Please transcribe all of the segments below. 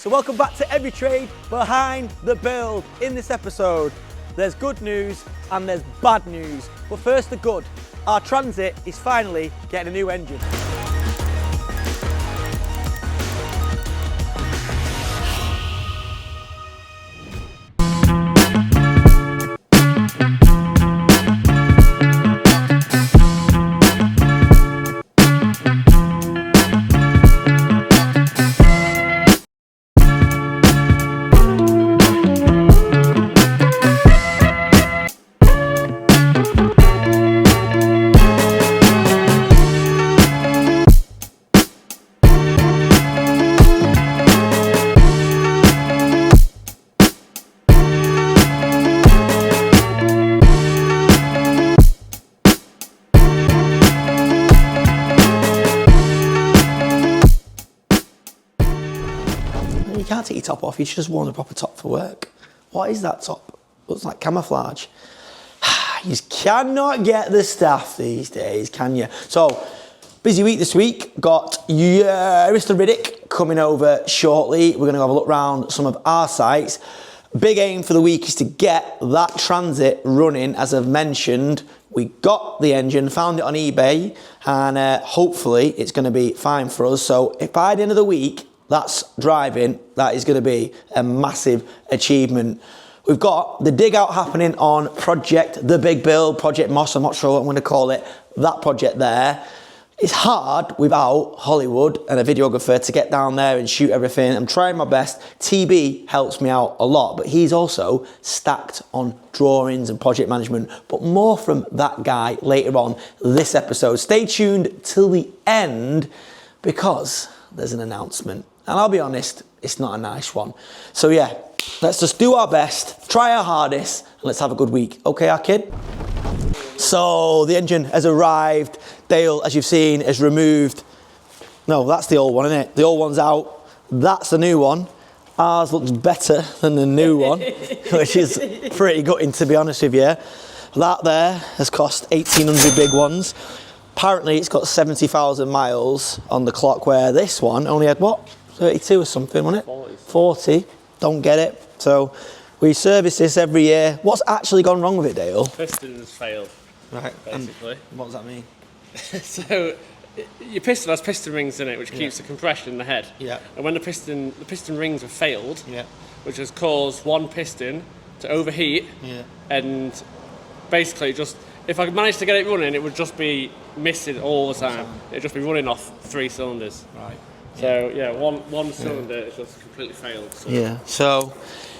So welcome back to Every Trade Behind the Build. In this episode, there's good news and there's bad news. But first the good. Our Transit is finally getting a new engine. You can't take your top off, you should just worn the proper top for work. What is that top? Looks like camouflage. You just cannot get the staff these days, can you? So, busy week this week. Got Mr. Riddick coming over shortly. We're going to have a look around some of our sites. Big aim for the week is to get that Transit running, as I've mentioned. We got the engine, found it on eBay, and hopefully it's going to be fine for us. So if by the end of the week that's driving, that is going to be a massive achievement. We've got the dig out happening on Project The Big Build, Project Moss, I'm not sure what I'm going to call it, that project there. It's hard without Hollywood and a videographer to get down there and shoot everything. I'm trying my best. TB helps me out a lot, but he's also stacked on drawings and project management. But more from that guy later on this episode. Stay tuned till the end because there's an announcement. And I'll be honest, it's not a nice one. So yeah, let's just do our best, try our hardest, and let's have a good week. Okay, our kid? So the engine has arrived. Dale, as you've seen, has removed. No, that's the old one, isn't it? The old one's out. That's the new one. Ours looks better than the new one, which is pretty gutting, to be honest with you. That there has cost 1,800 big ones. Apparently, it's got 70,000 miles on the clock, where this one only had, what, 32 or something, wasn't it? 40. Don't get it. So we service this every year. What's actually gone wrong with it, Dale? Pistons failed. Right. Basically. And what does that mean? So your piston has piston rings in it, which keeps the compression in the head. Yeah. And when the piston rings have failed, Yeah. which has caused one piston to overheat, and basically just, if I managed to get it running, it would just be missing all the time. It'd just be running off 3 cylinders. Right. So yeah, one cylinder is just completely failed. So. Yeah. So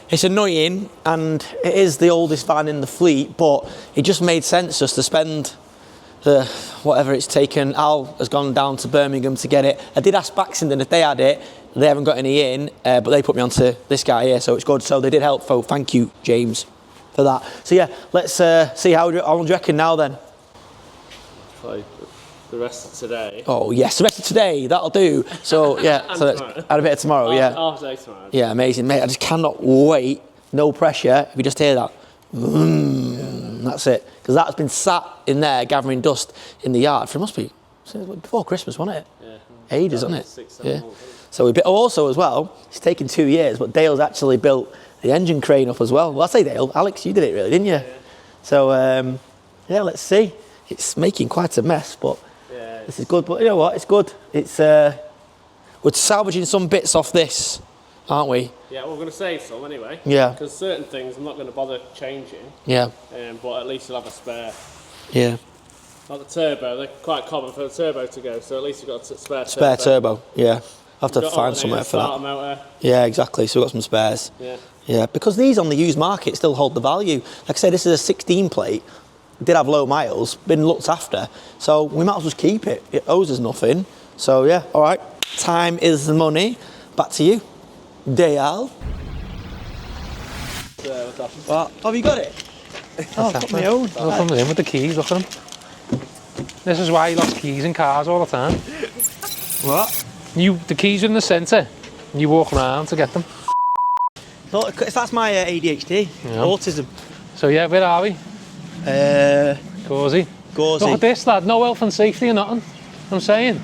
it's annoying, and it is the oldest van in the fleet, but it just made sense just to spend the whatever it's taken. Al has gone down to Birmingham to get it. I did ask Baxenden if they had it. They haven't got any in, but they put me onto this guy here, so it's good. So they did help. So thank you, James, for that. So yeah, let's see how do you reckon now then. Play the rest of today. Oh yes, the rest of today, that'll do. So yeah, so add a bit of tomorrow. Half day tomorrow. Yeah, amazing, mate. I just cannot wait. No pressure. If you just hear that, that's it. Because that's been sat in there gathering dust in the yard for, it must be before Christmas, wasn't it? Yeah. Ages, wasn't it? 6, 7 months. So also as well, it's taken 2 years, but Dale's actually built the engine crane up as well. Well, I say Dale, Alex, you did it really, didn't you? Yeah. So yeah, let's see. It's making quite a mess, but this is good. But you know what? It's good. It's we're salvaging some bits off this, aren't we? Yeah, well, we're going to save some anyway. Yeah. Because certain things I'm not going to bother changing. Yeah. But at least you'll have a spare. Yeah. Like the turbo, they're quite common for the turbo to go, so at least you've got a spare turbo. Spare turbo, yeah. I'll have to find somewhere for that. Motor. Yeah, exactly. So we've got some spares. Yeah. Yeah, because these on the used market still hold the value. Like I said, this is a 16 plate. Did have low miles, been looked after. So we might as well just keep it. It owes us nothing. So yeah, all right. Time is the money. Back to you, Dale. What? Have you got it? Oh, I've got my own. Look at him with the keys, look at him. This is why he lost keys in cars all the time. What? The keys are in the centre, and you walk around to get them. So, that's my ADHD, autism. So yeah, where are we? Gauzy. Look at this, lad, no health and safety or nothing. I'm saying.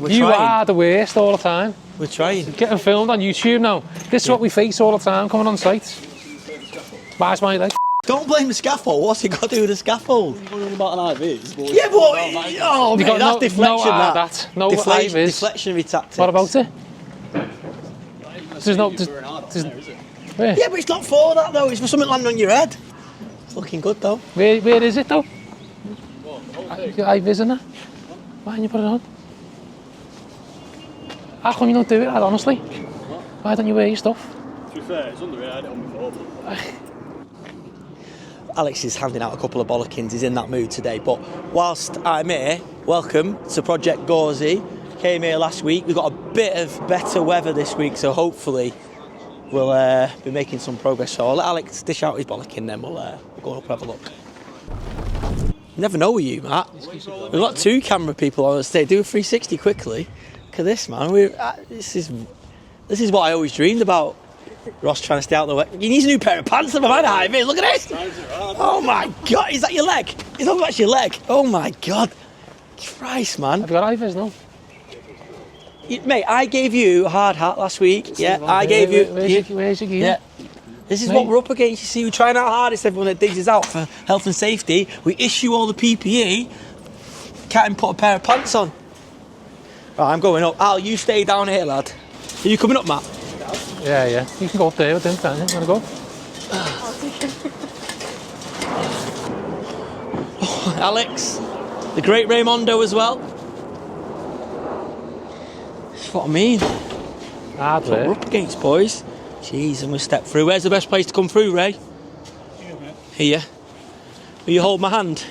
You are the worst all the time. We're trying. Getting filmed on YouTube now. This is what we face all the time coming on site. Where's my leg? Don't blame the scaffold. What's it got to do with the scaffold? You're talking about an IVs. Yeah, but oh, mate, that's deflection. No IVs. Deflectionary tactics. What about it? There's no. Where? Yeah, but it's not for that though. It's for something landing on your head. It's looking good though. Where is it though? IVs in there. Why don't you put it on? How come you don't do it, lad, honestly? Why don't you wear your stuff? To be fair, it's under it. I had it on before. Alex is handing out a couple of bollockins. He's in that mood today. But whilst I'm here, welcome to Project Gory. Came here last week. We've got a bit of better weather this week, so hopefully we'll be making some progress. So I'll let Alex dish out his bollockin, then we'll go up and have a look. You never know with you, Matt. We've got 2 camera people on the stage. Do a 360 quickly. Look at this, man. This is what I always dreamed about. Ross trying to stay out of the way. He needs a new pair of pants. Never mind, Ivy. Look at this. Oh my God, is that your leg? Is that your leg? Oh my God, Christ, man. Have you got IVs now? Mate, I gave you a hard hat last week. Yeah, I gave you. Where's your gear? Yeah. This is what we're up against. You see, we're trying our hardest. Everyone that digs us out for health and safety. We issue all the PPE. Can't even put a pair of pants on. Right, I'm going up. Al, you stay down here, lad. Are you coming up, Matt? Yeah. You can go up there with him, can't you? Want to go? Oh, Alex, the great Raymondo as well. That's what I mean. Hard That's what we're up against, boys. Jeez, and we step through. Where's the best place to come through, Ray? Here. Will you hold my hand?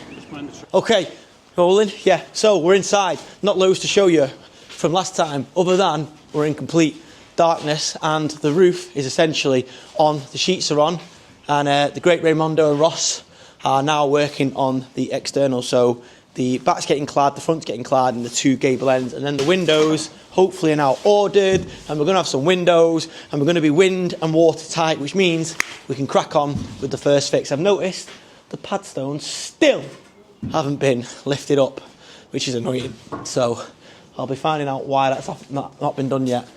Okay, rolling. Yeah, so we're inside. Not loads to show you from last time, other than we're in complete darkness and the roof is essentially on. The sheets are on, and the great Raymondo and Ross are now working on the external. So the back's getting clad, the front's getting clad, and the 2 gable ends, and then the windows hopefully are now ordered, and we're going to have some windows, and we're going to be wind and watertight, which means we can crack on with the first fix. I've noticed the padstones still haven't been lifted up, which is annoying. So I'll be finding out why that's not been done yet.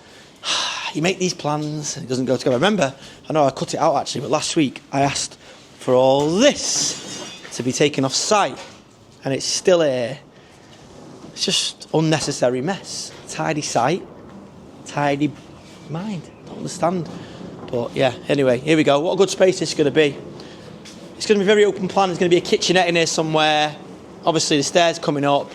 You make these plans and it doesn't go together. Remember, I know I cut it out actually, but last week I asked for all this to be taken off site, and it's still here. It's just unnecessary mess. Tidy site, tidy mind. Don't understand. But yeah, anyway, here we go. What a good space this is going to be. It's going to be very open plan. There's going to be a kitchenette in here somewhere. Obviously the stairs coming up,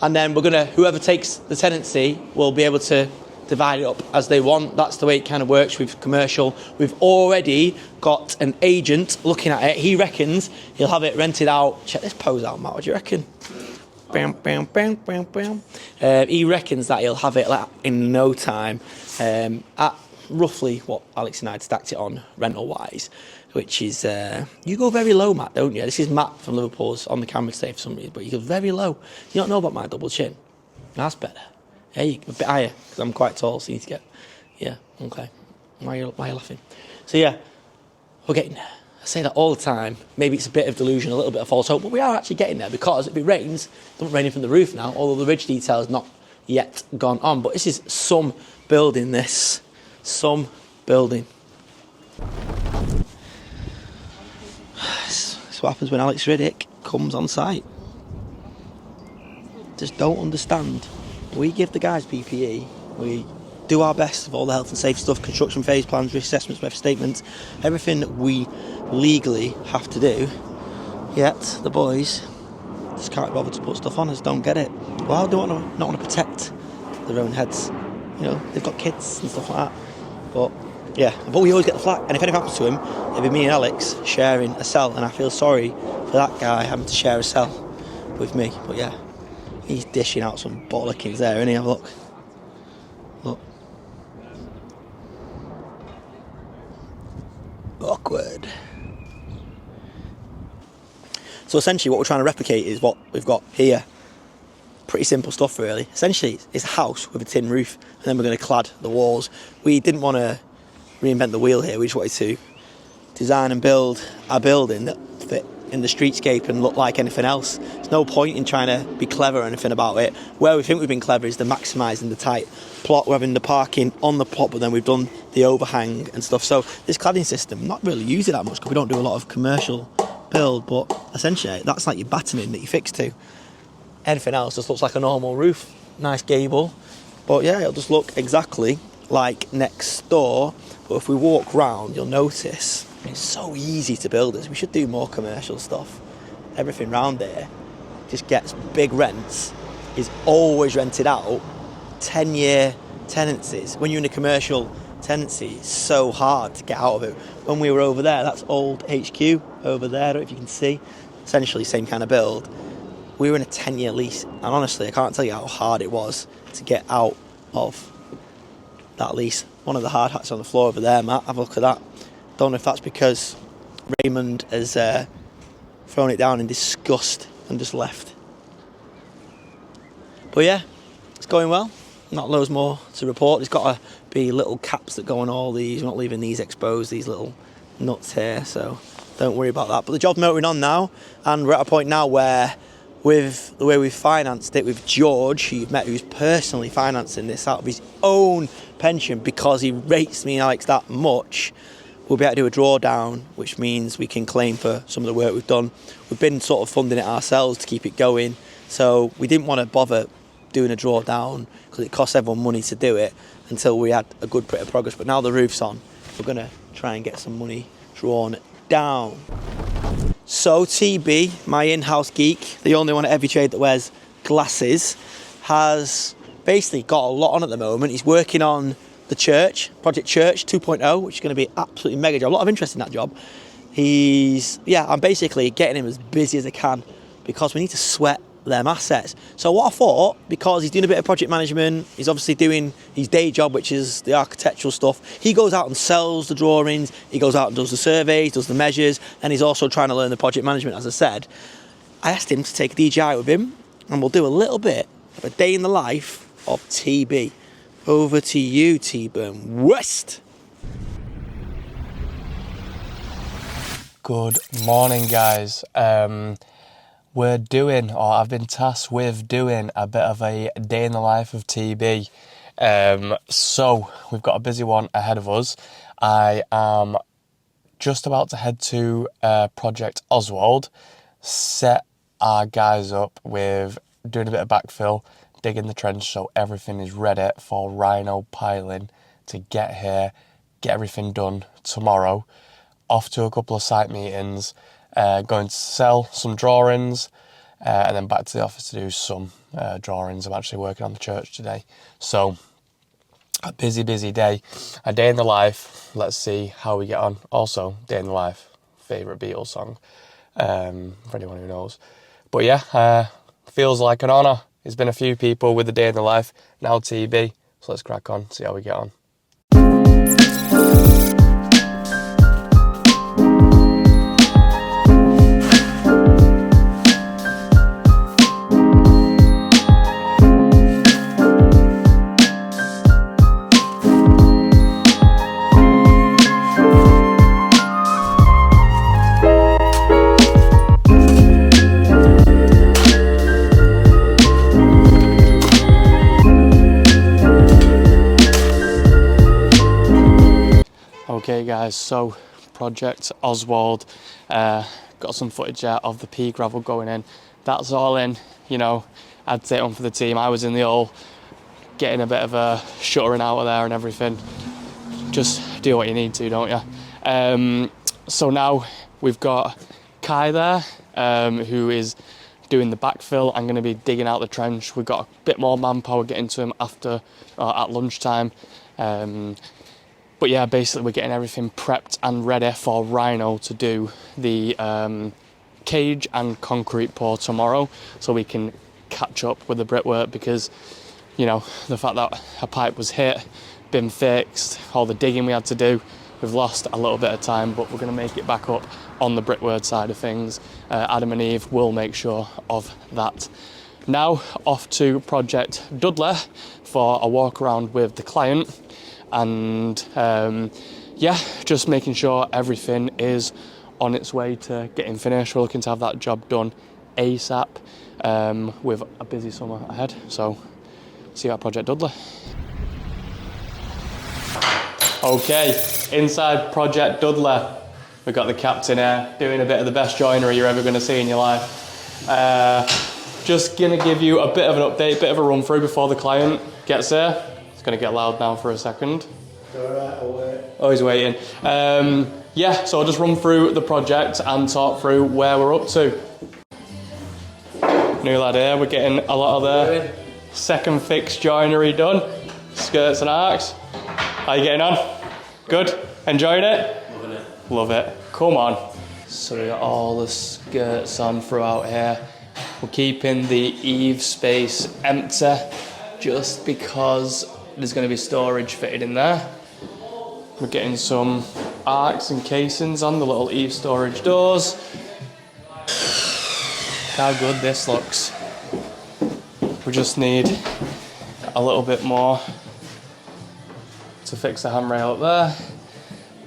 and then whoever takes the tenancy will be able to divide it up as they want. That's the way it kind of works with commercial. We've already got an agent looking at it. He reckons he'll have it rented out. Check this pose out, Matt. What do you reckon? Bam, bam, bam, bam, bam. He reckons that he'll have it in no time at roughly what Alex and I had stacked it on rental-wise, which is... you go very low, Matt, don't you? This is Matt from Liverpool's on the camera today for some reason, but you go very low. You don't know about my double chin? That's better. Yeah, a bit higher, because I'm quite tall, so you need to get... Yeah, okay. Why are you laughing? So yeah, we're getting there. I say that all the time. Maybe it's a bit of delusion, a little bit of false hope, but we are actually getting there, because if it rains, it doesn't rain from the roof now, although the ridge detail is not yet gone on. But this is some building, this. Some building. That's what happens when Alex Riddick comes on site. Just don't understand. We give the guys PPE, we do our best of all the health and safety stuff, construction phase plans, risk assessments, weather statements, everything that we legally have to do, yet the boys just can't bother to put stuff on. I just don't get it. Well, they not want to protect their own heads. You know, they've got kids and stuff like that. But yeah, but we always get the flak, and if anything happens to him, it'll be me and Alex sharing a cell, and I feel sorry for that guy having to share a cell with me. But yeah, he's dishing out some bollockings there, isn't he? Have a look. Look. Awkward. So essentially what we're trying to replicate is what we've got here. Pretty simple stuff really. Essentially it's a house with a tin roof, and then we're going to clad the walls. We didn't want to reinvent the wheel here, we just wanted to design and build a building that fit in the streetscape and look like anything else. There's no point in trying to be clever or anything about it. Where we think we've been clever is the maximising the tight plot. We're having the parking on the plot, but then we've done the overhang and stuff. So this cladding system, not really use it that much because we don't do a lot of commercial build, but essentially that's like your battening that you fix to. Anything else just looks like a normal roof. Nice gable. But yeah, it'll just look exactly like next door. But if we walk round, you'll notice it's so easy to build this. We should do more commercial stuff. Everything round there just gets big rents, is always rented out, 10-year tenancies. When you're in a commercial tenancy, it's so hard to get out of it. When we were over there, that's old HQ over there, I don't know if you can see, essentially same kind of build. We were in a 10-year lease, and honestly, I can't tell you how hard it was to get out of that lease. One of the hard hats on the floor over there, Matt, have a look at that. Don't know if that's because Raymond has thrown it down in disgust and just left. But yeah, it's going well. Not loads more to report. There's got to be little caps that go on all these. We're not leaving these exposed, these little nuts here, so don't worry about that. But the job's motoring on now, and we're at a point now where, with the way we've financed it with George, who you've met, who's personally financing this out of his own pension because he rates me and Alex that much, we'll be able to do a drawdown, which means we can claim for some of the work we've done. We've been sort of funding it ourselves to keep it going, so we didn't want to bother doing a drawdown because it costs everyone money to do it until we had a good bit of progress. But now the roof's on, we're going to try and get some money drawn down. So TB, my in-house geek, the only one at Every Trade that wears glasses, has basically got a lot on at the moment. He's working on the church, Project Church 2.0, which is going to be absolutely mega job. A lot of interest in that job. I'm basically getting him as busy as I can because we need to sweat them assets. So what I thought, because he's doing a bit of project management, he's obviously doing his day job, which is the architectural stuff. He goes out and sells the drawings, he goes out and does the surveys, does the measures, and he's also trying to learn the project management, as I said. I asked him to take a DJI with him, and we'll do a little bit of a day in the life of TB. Over to you, T-Burn West. Good morning, guys. I've been tasked with doing a bit of a day in the life of TB. So we've got a busy one ahead of us. I am just about to head to Project Oswald, set our guys up with doing a bit of backfill, digging the trench so everything is ready for Rhino piling to get here, get everything done tomorrow. Off to a couple of site meetings, going to sell some drawings, and then back to the office to do some drawings. I'm actually working on the church today. So a busy day, a day in the life. Let's see how we get on. Also, day in the life, favourite Beatles song, for anyone who knows. But yeah, feels like an honour. There's been a few people with the day in the life, now TB. So let's crack on, see how we get on. Okay guys, so Project Oswald, got some footage there of the pea gravel going in. That's all in, I'd take one for the team. I was in the hole, getting a bit of a shuttering out of there and everything. Just do what you need to, don't you? So now we've got Kai there, who is doing the backfill. I'm going to be digging out the trench. We've got a bit more manpower getting to him at lunchtime. But yeah, basically we're getting everything prepped and ready for Rhino to do the cage and concrete pour tomorrow, so we can catch up with the brickwork because, the fact that a pipe was hit, been fixed, all the digging we had to do, we've lost a little bit of time, but we're going to make it back up on the brickwork side of things. Adam and Eve will make sure of that. Now off to Project Dudley for a walk around with the client. And just making sure everything is on its way to getting finished. We're looking to have that job done ASAP with a busy summer ahead. So see you at Project Dudley. Okay, inside Project Dudley, we've got the captain here doing a bit of the best joinery you're ever going to see in your life. Just going to give you a bit of an update, bit of a run through before the client gets there. It's going to get loud now for a second. Oh, he's waiting. Yeah, so I'll just run through the project and talk through where we're up to. New lad here, we're getting a lot of the second fix joinery done. Skirts and arcs. How are you getting on? Good? Enjoying it? Loving it. Love it. Come on. So we got all the skirts on throughout here. We're keeping the eave space empty just because there's going to be storage fitted in there. We're getting some arcs and casings on the little eave storage doors. Look how good this looks. We just need a little bit more to fix the handrail up there.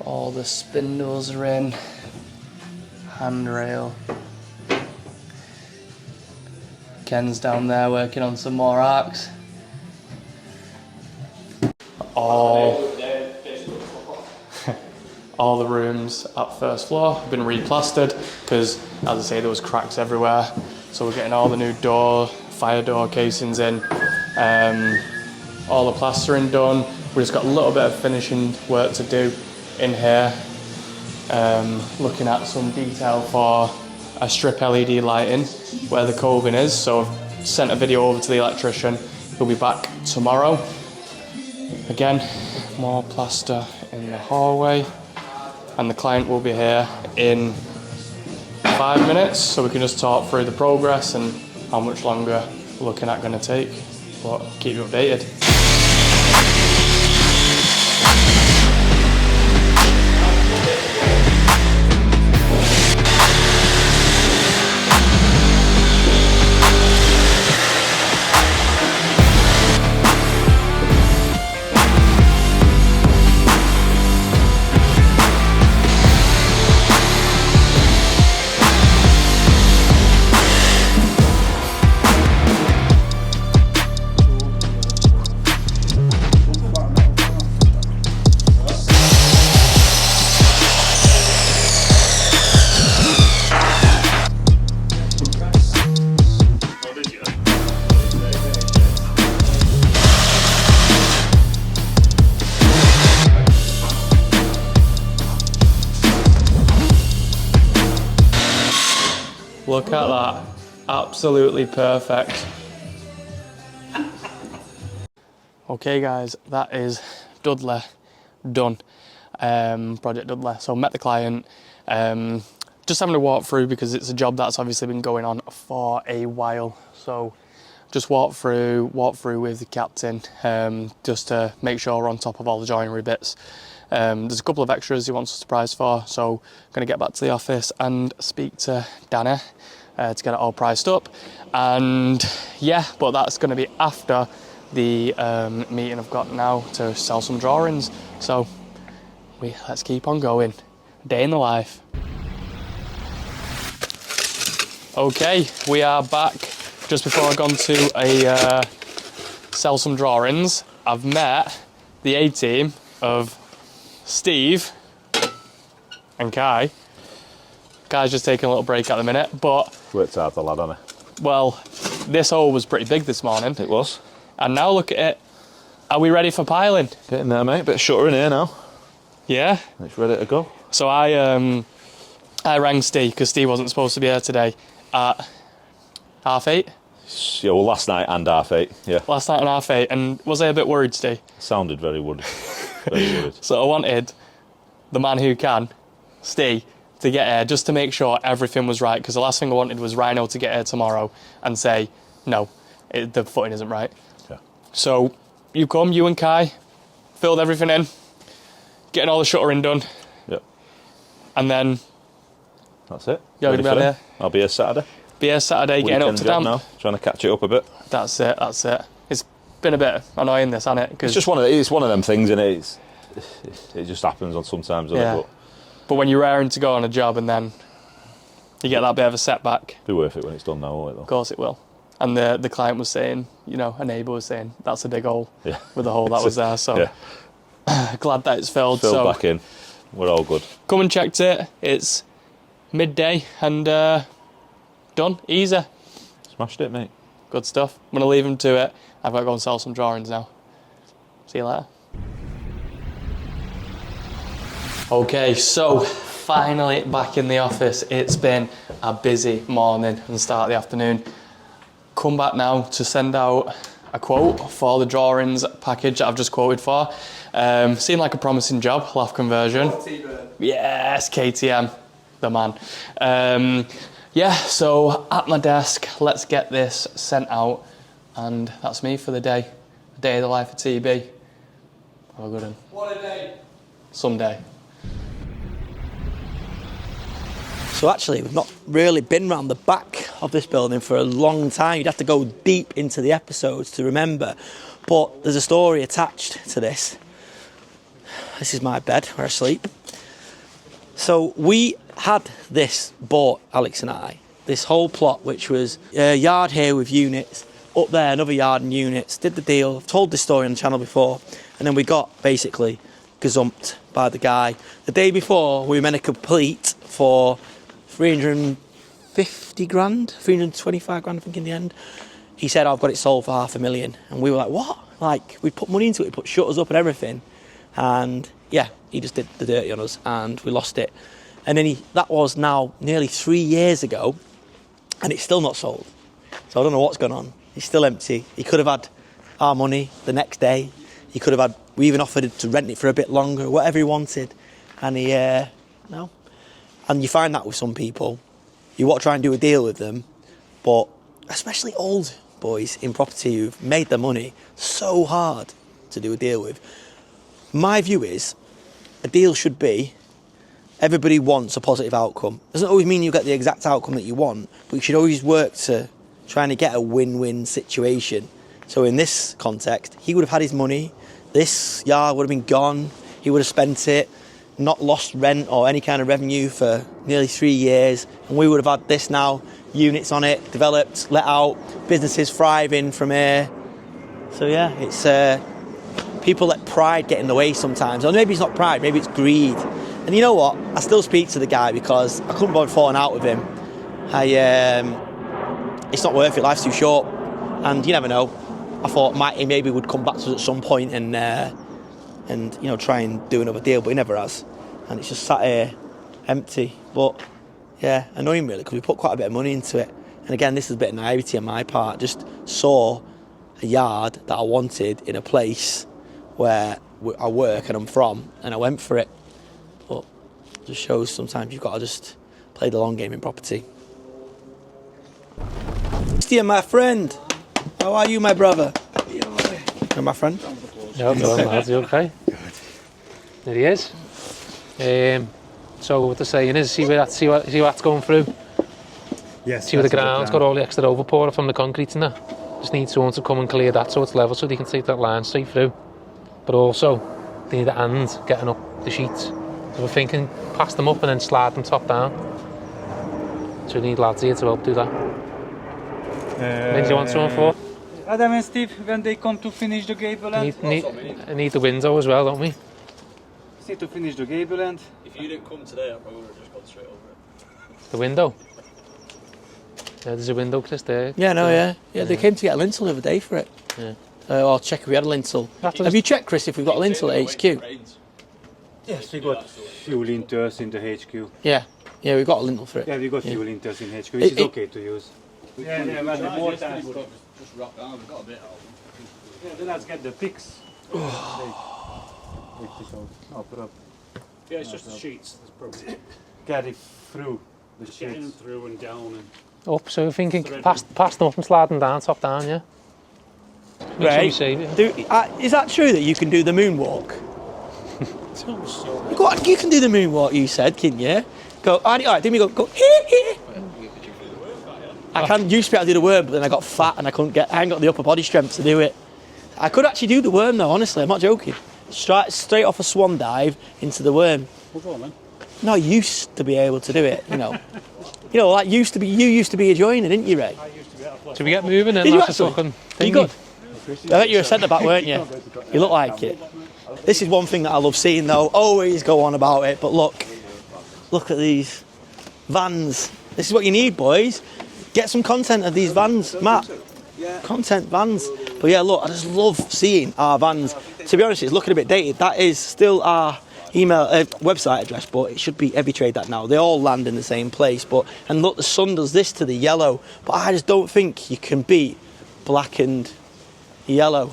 All the spindles are in. Handrail. Ken's down there working on some more arcs. All the rooms at first floor have been replastered because, as I say, there was cracks everywhere. So we're getting all the new fire door casings in, all the plastering done. We just got a little bit of finishing work to do in here. Looking at some detail for a strip LED lighting where the coving is. So I've sent a video over to the electrician. He'll be back tomorrow. Again, more plaster in the hallway. And the client will be here in 5 minutes, so we can just talk through the progress and how much longer we're looking at going to take. But keep you updated. Look at that, absolutely perfect. Okay guys, that is Dudley done, Project Dudley. So met the client, just having a walk through because it's a job that's obviously been going on for a while. So just walk through with the captain, just to make sure we're on top of all the joinery bits. There's a couple of extras he wants a surprise for, so I'm going to get back to the office and speak to Danny to get it all priced up. And yeah, but that's going to be after the meeting I've got now to sell some drawings. So let's keep on going. Day in the life. Okay, we are back. Just before I've gone to sell some drawings, I've met the A-team of Steve and Kai. Kai's just taking a little break at the minute, but worked hard, the lad, hasn't he? Well, this hole was pretty big this morning. It was. And now look at it. Are we ready for piling? Getting there, mate. Bit of shutter in here now. Yeah. It's ready to go. So I rang Steve because Steve wasn't supposed to be here today at 8:30. Yeah, well, last night and 8:30. Yeah. Last night and 8:30, and was I a bit worried, Steve? Sounded very worried. Very worried. So I wanted the man who can, Steve, to get here just to make sure everything was right, because the last thing I wanted was Rhino to get here tomorrow and say, no, the footing isn't right. Yeah. So you and Kai, filled everything in, getting all the shuttering done. Yep. And then that's it. You're going to be here? I'll be here Saturday. Be here Saturday, getting up to damp. Now, trying to catch it up a bit. That's it. It's been a bit annoying, this, hasn't it? It's just one of them things, innit? It just happens on sometimes, doesn't it? But when you're raring to go on a job and then you get that bit of a setback, Be worth it when it's done now, won't it? Though? of course it will. And the client was saying, you know, a neighbour was saying, that's a big hole Yeah. with the hole that was there. So Yeah. glad that it's filled. Filled So back in. We're all good. come and checked it. It's midday and done. Easy. Smashed it, mate. Good stuff. I'm going to leave him to it. I've got to go and sell some drawings now. See you later. Okay, so finally back in the office. It's been a busy morning and start of the afternoon. Come back now to send out a quote for the drawings package that I've just quoted for. Seemed like a promising job, laugh conversion. Yes, KTM, the man. Yeah, so at my desk, let's get this sent out. And that's me for the day. A day of the life of TB. Have a good one. What a day. Someday. So actually, we've not really been round the back of this building for a long time. You'd have to go deep into the episodes to remember. But there's a story attached to this. This is my bed where I sleep. So we had this bought, Alex and I, this whole plot, which was a yard here with units, up there another yard and units, did the deal. I've told this story on the channel before. And then we got basically gazumped by the guy. The day before, we were meant to complete for 350 grand, 325 grand, I think, in the end. He said, I've got it sold for $500,000. And we were like, what? Like, we put money into it, we put shutters up and everything. And yeah, he just did the dirty on us and we lost it. And then that was now nearly 3 years ago and it's still not sold. So I don't know what's going on. It's still empty. He could have had our money the next day. He could have had, we even offered to rent it for a bit longer, whatever he wanted. And he, no. And you find that with some people. You want to try and do a deal with them, but especially old boys in property who've made their money, so hard to do a deal with. My view is, a deal should be, everybody wants a positive outcome. Doesn't always mean you get the exact outcome that you want, but you should always work to trying to get a win-win situation. So in this context, he would have had his money, this yard would have been gone, he would have spent it, not lost rent or any kind of revenue for nearly 3 years, and we would have had this now, units on it, developed, let out, businesses thriving from here. So yeah, it's people let pride get in the way sometimes, or maybe it's not pride, maybe it's greed. And you know what, I still speak to the guy because I couldn't bother falling out with him. It's not worth it, life's too short, and you never know. I thought he maybe would come back to us at some point and you know, try and do another deal, but he never has. And it's just sat here empty. But yeah, annoying really, because we put quite a bit of money into it. And again, this is a bit of naivety on my part. Just saw a yard that I wanted in a place where I work and I'm from, and I went for it. But it just shows sometimes you've got to just play the long game in property. Stian, my friend. How are you, my brother? You're my friend. No, lads, you okay? Good. There he is. So what they're saying is, see what that's going through? Yes. See where the ground's got all the extra overpour from the concrete and that? Just need someone to come and clear that so it's level so they can take that line straight through. But also, they need a hand getting up the sheets. So we're thinking, pass them up and then slide them top down. So we need lads here to help do that. When do you want someone for? Adam and Steve, when they come to finish the gable end. Need the window as well, don't we? Need to finish the gable end. If you didn't come today, I probably would have just gone straight over it. The window? Yeah, there's a window, Chris, there. Yeah, no, yeah. They came to get a lintel the other day for it. Yeah. I'll check if we had a lintel. Have you checked, Chris, if we've got a lintel at HQ? Yes, we got few lintels in the HQ. Yeah, we've got a lintel for it. Yeah, we got few lintels in HQ, which is okay to use. Yeah, but the more time. Just rock down, we've got a bit out. Yeah, then let's get the picks. Yeah, it's just the sheets. That's probably it. Get it through the Just getting them sheets. through and down. And Up, so we're thinking pass them up and slide them down, top down, yeah? Make sure we Right. save it. Is that true that you can do the moonwalk? You can do the moonwalk, you said, couldn't you? Go, all right, do me go, hee hee. I used to be able to do the worm, but then I got fat and I ain't got the upper body strength to do it. I could actually do the worm though, honestly, I'm not joking. Straight off a swan dive into the worm. we'll go on then. not used to be able to do it, you know. Like you used to be a joiner, didn't you, Ray? Should we get moving then? Did you That's a actually? fucking You thingy. good? I bet you were a centre back, weren't you? You look like it. This is one thing that I love seeing though. Always go on about it, but look at these vans. This is what you need, boys. Get some content of these vans, Matt. Content vans. But yeah, look, I just love seeing our vans. To be honest, it's looking a bit dated. That is still our email website address, but it should be heavytrade.now. They all land in the same place. And look, the sun does this to the yellow, but I just don't think you can beat black and yellow.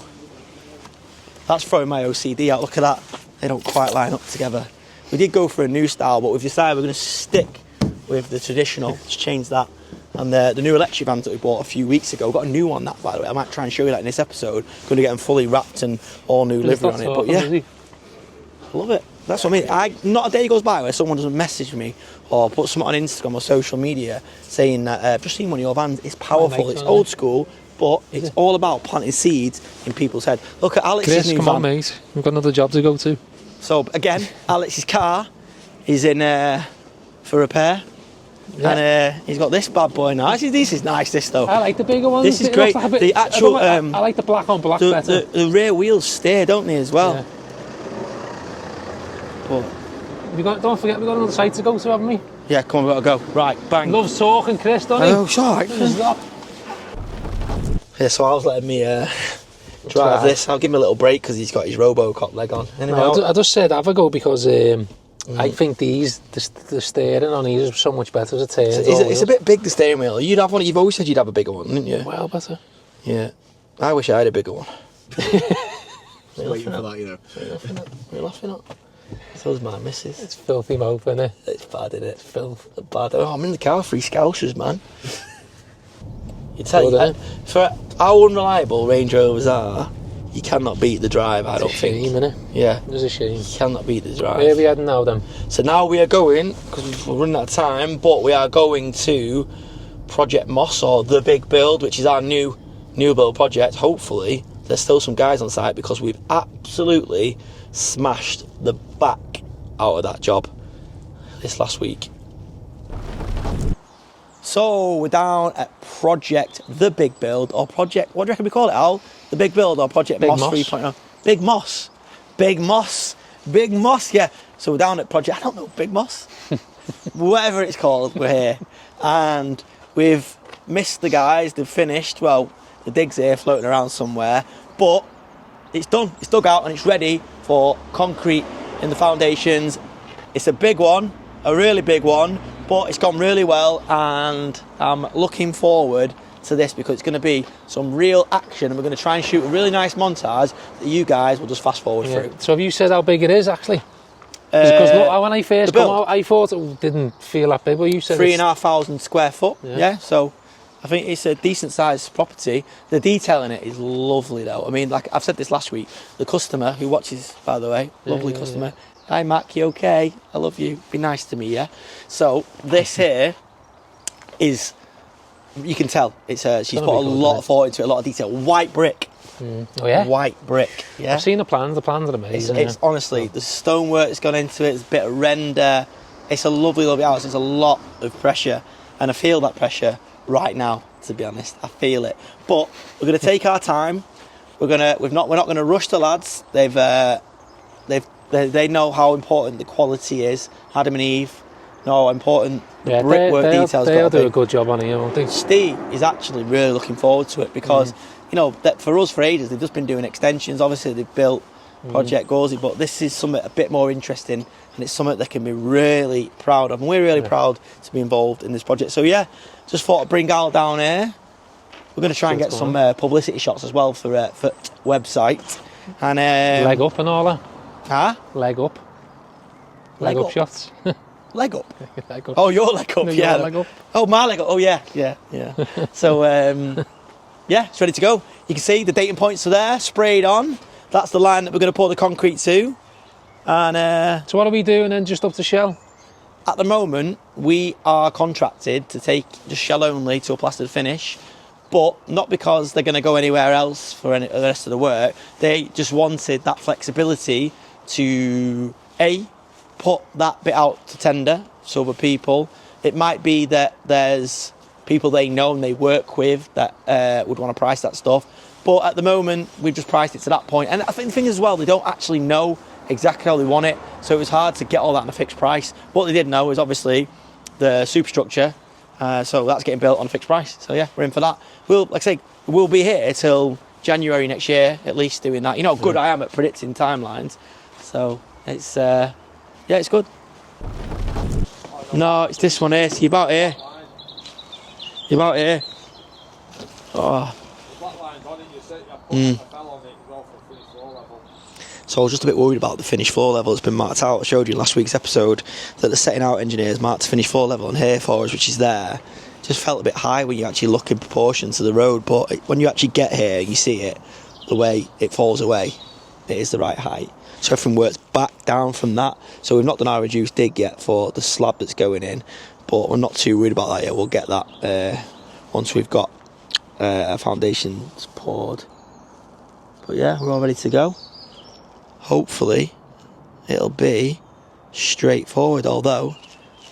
That's throwing my OCD out. Look at that. They don't quite line up together. We did go for a new style, but we've decided we're going to stick with the traditional. Just change that. And the new electric vans that we bought a few weeks ago, got a new one, that by the way. I might try and show you that in this episode. Going to get them fully wrapped and all new livery on it. But yeah, I love it. That's what I mean. Not a day goes by where someone doesn't message me or put something on Instagram or social media saying that just seen one of your vans. It's powerful. It's old school, but it's all about planting seeds in people's head. Look at Alex's Chris, new come van. on, mate. We've got another job to go to. So again, Alex's car is in for repair. Yeah. And he's got this bad boy now. This is nice, this though. I like the bigger ones. This is It great. looks like a bit- The actual, I like the black on black better. the rear wheels steer, don't they, as well? Yeah. But, Don't forget, we've got another site to go to, haven't we? yeah, come on, we've got to go. Right, bang. Loves talking, Chris, doesn't he? Oh, sorry. Stop. Yeah, so I was letting me drive this. I'll give him a little break because he's got his Robocop leg on. Anyway, No, I just said have a go because I think the steering on these is so much better as a turn. it's a bit big, the steering wheel. You'd have one. You've always said you'd have a bigger one, didn't you? well better. Yeah. I wish I had a bigger one. Waiting for that, you know. What are you laughing at? So's my missus. It's filthy mouth, isn't it? It's bad, isn't it? Filth. Bad. Oh, I'm in the car, 3 Scousers, man. You tell Good, you, for how unreliable Range Rovers are, you cannot beat the drive, I don't think. Shame, innit? Yeah, It's a shame. you cannot beat the drive. Where are we heading now then? So now we are going, because we're running out of time, but we are going to Project Moss, or The Big Build, which is our new build project. Hopefully, there's still some guys on site because we've absolutely smashed the back out of that job this last week. So we're down at Project The Big Build, or Project, what do you reckon we call it, Al? The Big Build or Project Big Moss Moss. 3.0? Big Moss. Big Moss. Big Moss, yeah. So we're down at Project, I don't know, Big Moss? Whatever it's called, we're here. And we've missed the guys, they've finished. Well, the dig's here floating around somewhere, but it's done. It's dug out and it's ready for concrete in the foundations. It's a big one, a really big one, but it's gone really well, and I'm looking forward to this because it's going to be some real action, and we're going to try and shoot a really nice montage that you guys will just fast forward through. So have you said how big it is actually? Because look, when I first the come build. out, I thought it didn't feel that big, but you said 3,500 square foot. Yeah. Yeah, so I think it's a decent sized property. The detail in it is lovely though. I mean, like I've said this last week, the customer who watches, by the way, lovely customer. Hi Mac, you okay? I love you. Be nice to me, yeah? So this here is, you can tell, it's she's put a lot of thought into it, a lot of detail. White brick. Oh yeah? White brick, yeah? I've seen the plans are amazing. It's honestly, the stonework that's gone into it, there's a bit of render. It's a lovely, lovely house. There's a lot of pressure, and I feel that pressure right now, to be honest. I feel it. But we're going to take our time. We're not going to rush the lads. They know how important the quality is. Adam and Eve know how important the brickwork details. They'll do a good job on it, won't they? Steve is actually really looking forward to it because, you know, that for us, for ages, they've just been doing extensions. Obviously, they've built Project Gory, but this is something a bit more interesting, and it's something they can be really proud of. And we're really proud to be involved in this project. So, yeah, just thought I'd bring Al down here. We're going to try and get some publicity shots as well for website. And Leg up and all that. Huh? Leg up. Leg up shots. Leg up. Leg up. Oh, your leg up, No, yeah. your leg up. Oh, my leg up. Oh, yeah. So, yeah, it's ready to go. You can see the dating points are there, sprayed on. That's the line that we're going to pour the concrete to. And So what are we doing then? Just up to shell? at the moment, we are contracted to take just shell only to a plastered finish, but not because they're going to go anywhere else for the rest of the work. They just wanted that flexibility to put that bit out to tender to other people. It might be that there's people they know and they work with that would want to price that stuff. But at the moment, we've just priced it to that point. And I think the thing is as well, they don't actually know exactly how they want it. So it was hard to get all that in a fixed price. What they did know is obviously the superstructure. So that's getting built on a fixed price. So yeah, we're in for that. We'll be here till January next year, at least doing that. You know how good I am at predicting timelines. So it's, it's good. No, it's this one here. See, about here. You're about here. Oh. So I was just a bit worried about the finished floor level. It's been marked out. I showed you in last week's episode that the setting out engineers marked finished floor level on here for us, which is there. Just felt a bit high when you actually look in proportion to the road, but when you actually get here, you see it, the way it falls away, it is the right height. So everything works back down from that. So we've not done our reduced dig yet for the slab that's going in, but we're not too worried about that yet. We'll get that once we've got our foundations poured. But yeah, we're all ready to go. Hopefully it'll be straightforward, although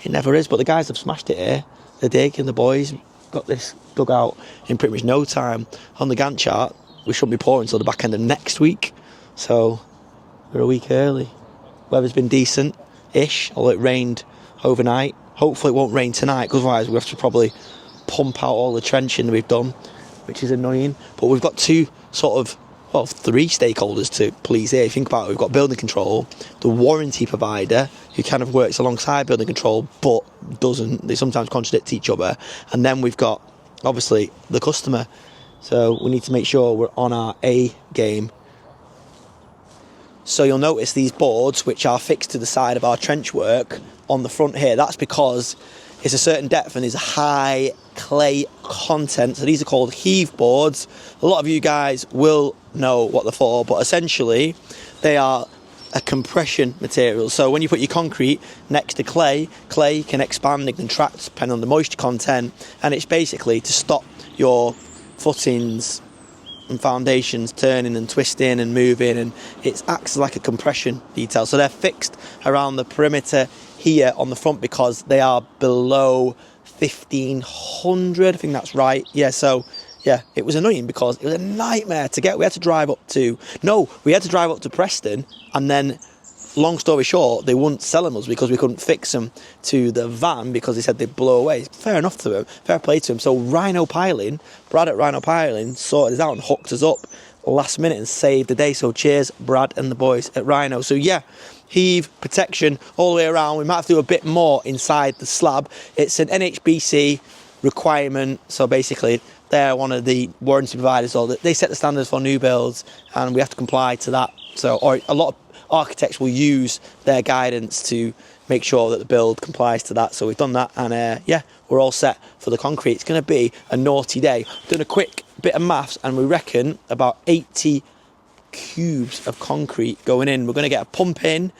it never is. But the guys have smashed it here. The dig and the boys got this dug out in pretty much no time. On the Gantt chart, we shouldn't be pouring until the back end of next week. So we're a week early. Weather's been decent-ish, although it rained overnight. Hopefully it won't rain tonight, because otherwise we have to probably pump out all the trenching we've done, which is annoying. But we've got three stakeholders to please here. If you think about it, we've got building control, the warranty provider, who kind of works alongside building control but doesn't, they sometimes contradict each other, and then we've got obviously the customer. So we need to make sure we're on our A game. So you'll notice these boards which are fixed to the side of our trench work on the front here. That's because it's a certain depth and there's a high clay content. So these are called heave boards. A lot of you guys will know what they're for, but essentially they are a compression material. So when you put your concrete next to clay, clay can expand and contract depending on the moisture content, and it's basically to stop your footings and foundations turning and twisting and moving, and it acts like a compression detail. So they're fixed around the perimeter here on the front because they are below 1500, I think that's right. Yeah, so yeah, it was annoying because it was a nightmare to get. We had to drive up to Preston, and then long story short, they wouldn't sell them us because we couldn't fix them to the van because they said they'd blow away. Fair enough to them, fair play to them. So Brad at Rhino Piling sorted us out and hooked us up last minute and saved the day. So cheers, Brad and the boys at Rhino. So yeah, heave protection all the way around. We might have to do a bit more inside the slab. It's an NHBC requirement, so basically they're one of the warranty providers, or they set the standards for new builds and we have to comply to that. So or a lot of architects will use their guidance to make sure that the build complies to that. So we've done that, and yeah, we're all set for the concrete. It's going to be a naughty day. Done a quick bit of maths and we reckon about 80 cubes of concrete going in. We're going to get a pump in,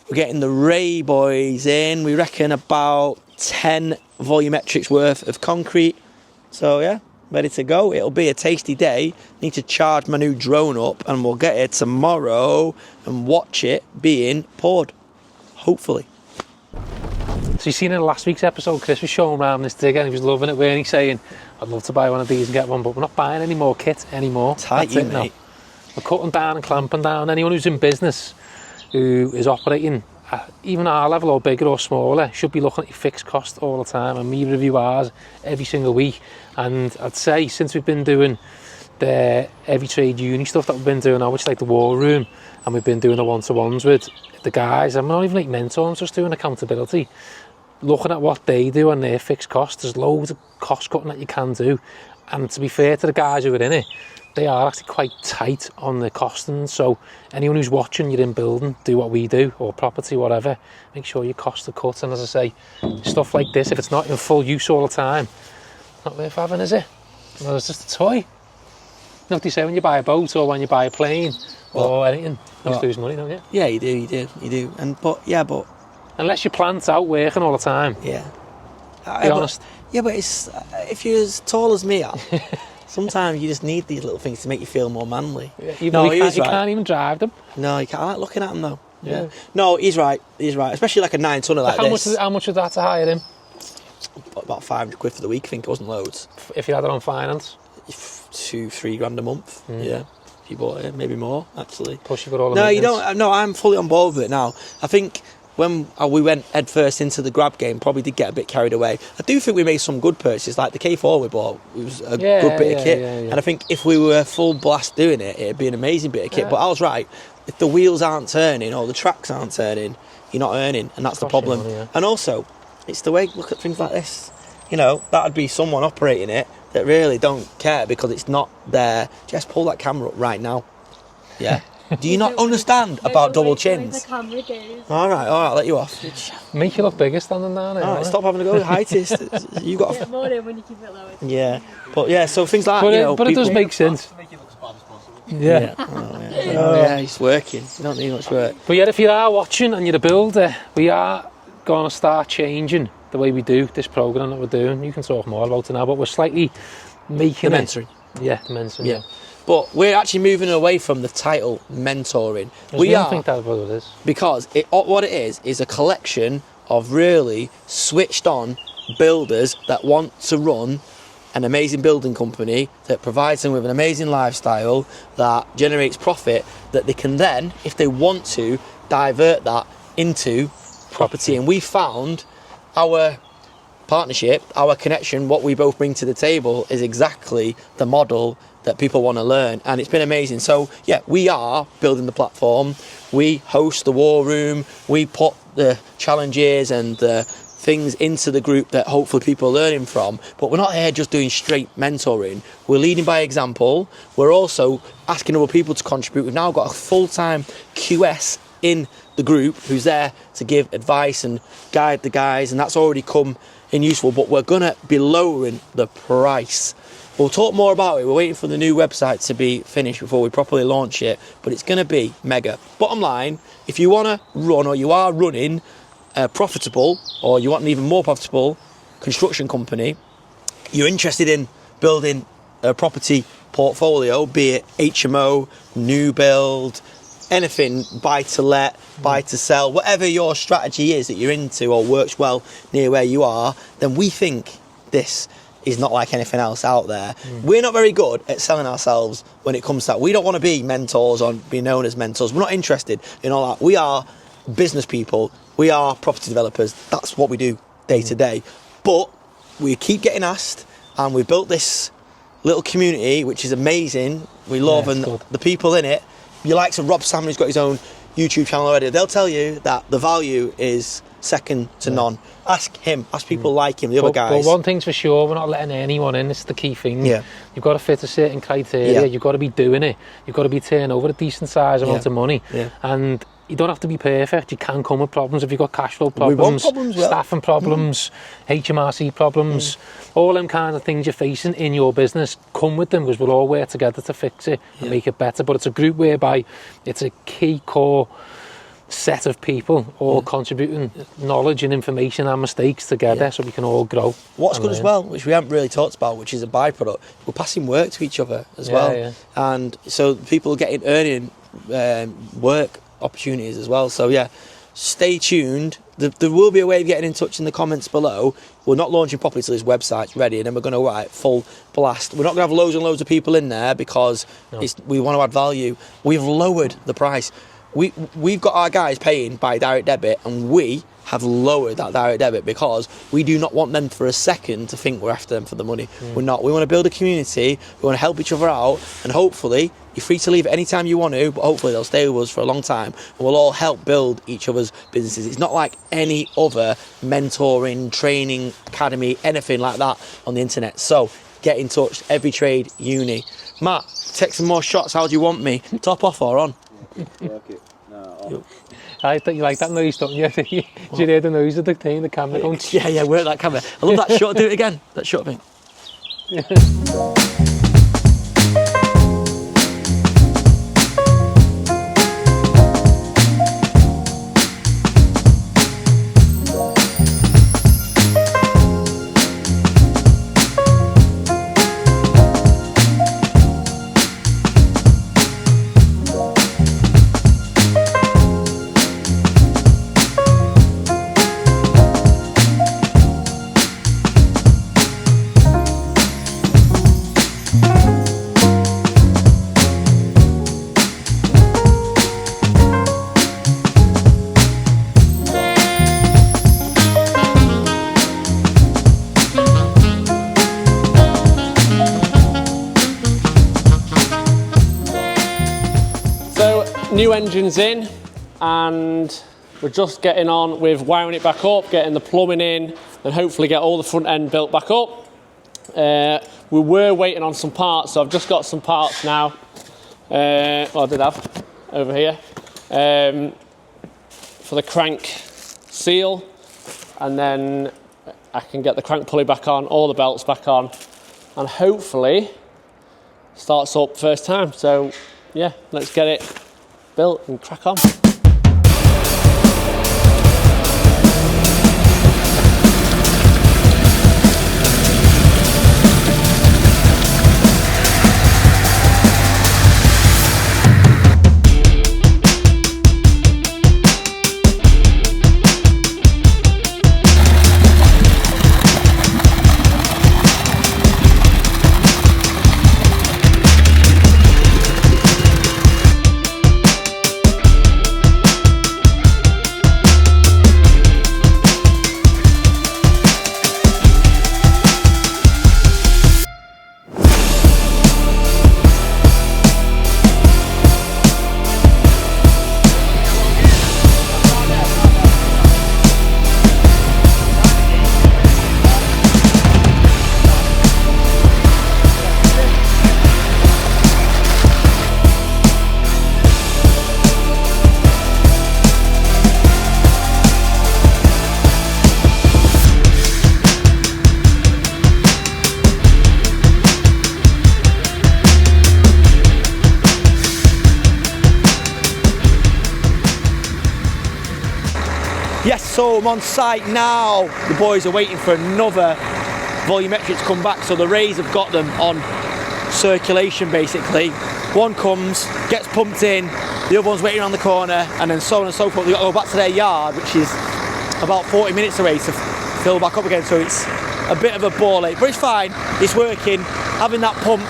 we're getting the Ray boys in, we reckon about 10 volumetrics worth of concrete. So yeah, ready to go. It'll be a tasty day. Need to charge my new drone up and we'll get it tomorrow and watch it being poured, hopefully. So you seen in last week's episode, Chris was showing around this digger and he was loving it, weren't he, saying I'd love to buy one of these and get one, but we're not buying any more kit anymore. Tight, you, mate. We're cutting down and clamping down. Anyone who's in business who is operating at even our level or bigger or smaller should be looking at your fixed cost all the time, and we review ours every single week. And I'd say since we've been doing the heavy trade uni stuff that we've been doing now, which is like the war room, and we've been doing the one-to-ones with the guys, I'm not even like mentors, just doing accountability, looking at what they do and their fixed costs. There's loads of cost cutting that you can do, and to be fair to the guys who are in it, they are actually quite tight on the costing. So anyone who's watching, you're in building, do what we do, or property, whatever, make sure your costs are cut. And as I say, stuff like this, if it's not in full use all the time, not worth having, is it? Well, it's just a toy. You know what they say when you buy a boat or when you buy a plane or anything, you just lose money, don't you? Yeah, you do. But unless your plant's out working all the time. Yeah. Be honest. Yeah, but it's if you're as tall as me, sometimes you just need these little things to make you feel more manly. Yeah, you can't even drive them. No, you can't. I like looking at them though. Yeah. No, he's right. Especially like a 9-tonner like this. How much was that to hire him? About 500 quid for the week, I think. It wasn't loads. If you had it on finance? 2-3 grand a month. Yeah. If you bought it, maybe more, actually. Plus you got all the No, you maintenance. don't. No, I'm fully on board with it now. I think when we went head first into the grab game, probably did get a bit carried away. I do think we made some good purchases, like the K4 we bought. It was a good bit of kit. And I think if we were full blast doing it, it'd be an amazing bit of kit. But I was right. If the wheels aren't turning or the tracks aren't turning, you're not earning, and that's the problem. Money, And also, it's the way, look at things like this. That'd be someone operating it that really don't care because it's not there. Just pull that camera up right now. Yeah. Do you not understand about double chins? All right, I'll let you off. Make you look bigger standing down. All right, stop having a go with heightist. You got. Get more in when you keep it lower. Yeah, but yeah, so things like But it does make sense. Yeah. Yeah, he's working. You don't need much work. But yeah, if you are watching and you're a builder, we are going to start changing the way we do this programme that we're doing. You can talk more about it now, but we're slightly making The mentoring. Yeah, the mentoring. Yeah. But we're actually moving away from the title mentoring. We don't think that's what it is. Because what it is a collection of really switched on builders that want to run an amazing building company that provides them with an amazing lifestyle that generates profit that they can then, if they want to, divert that into property. And we found our partnership, our connection, what we both bring to the table is exactly the model that people want to learn, and it's been amazing. So yeah, we are building the platform, we host the war room, we put the challenges and the things into the group that hopefully people are learning from, but we're not here just doing straight mentoring. We're leading by example. We're also asking other people to contribute. We've now got a full-time QS in the group who's there to give advice and guide the guys, and that's already come in useful, but we're gonna be lowering the price. We'll talk more about it. We're waiting for the new website to be finished before we properly launch it, but it's going to be mega. Bottom line, if you want to run or you are running a profitable or you want an even more profitable construction company, you're interested in building a property portfolio, be it HMO, new build, anything, buy to let, buy to sell, whatever your strategy is that you're into or works well near where you are, then we think this is not like anything else out there. We're not very good at selling ourselves when it comes to that. We don't want to be mentors or be known as mentors. We're not interested in all that. We are business people. We are property developers. That's what we do day to day. But we keep getting asked, and we've built this little community, which is amazing. We love and the people in it. You like to Rob Sam, who's got his own YouTube channel already. They'll tell you that the value is second to none. Ask him, ask people like him, the other guys. But one thing's for sure, we're not letting anyone in. It's the key thing. Yeah. You've got to fit a certain criteria. You've got to be doing it. You've got to be turning over a decent size amount of money. Yeah. And you don't have to be perfect. You can come with problems if you've got cash flow problems, staffing problems, HMRC problems, all them kind of things you're facing in your business. Come with them, because we'll all work together to fix it and make it better. But it's a group whereby it's a key core set of people all contributing knowledge and information and mistakes together so we can all grow. What's good as well, which we haven't really talked about, which is a byproduct, we're passing work to each other as well. And so people are getting earning work opportunities as well. So yeah, stay tuned. There will be a way of getting in touch in the comments below. We're not launching properly till this website's ready, and then we're going to write full blast. We're not going to have loads and loads of people in there because we want to add value. We've lowered the price. We've got our guys paying by direct debit, and we have lowered that direct debit because we do not want them for a second to think we're after them for the money. We're not. We want to build a community. We want to help each other out, and hopefully you're free to leave at any time you want to, but hopefully they'll stay with us for a long time, and we'll all help build each other's businesses. It's not like any other mentoring, training, academy, anything like that on the internet. So get in touch, Every Trade Uni. Matt, take some more shots. How do you want me? Top off or on? I think you like that noise, don't you? Did you hear the noise of the thing, the camera going? Yeah, work that camera. I love that shot. Do it again. That shot thing. new engine's in, and we're just getting on with wiring it back up, getting the plumbing in, and hopefully get all the front end built back up. We were waiting on some parts, so I've just got some parts now. Well, I did have over here for the crank seal, and then I can get the crank pulley back on, all the belts back on, and hopefully starts up first time. So yeah, let's get it built and crack on. Yes, so I'm on site now. The boys are waiting for another volumetric to come back, so the Rays have got them on circulation basically. One comes, gets pumped in, the other one's waiting around the corner, and then so on and so forth. They've got to go back to their yard, which is about 40 minutes away to fill back up again, so it's a bit of a ball ache, but it's fine, it's working. Having that pump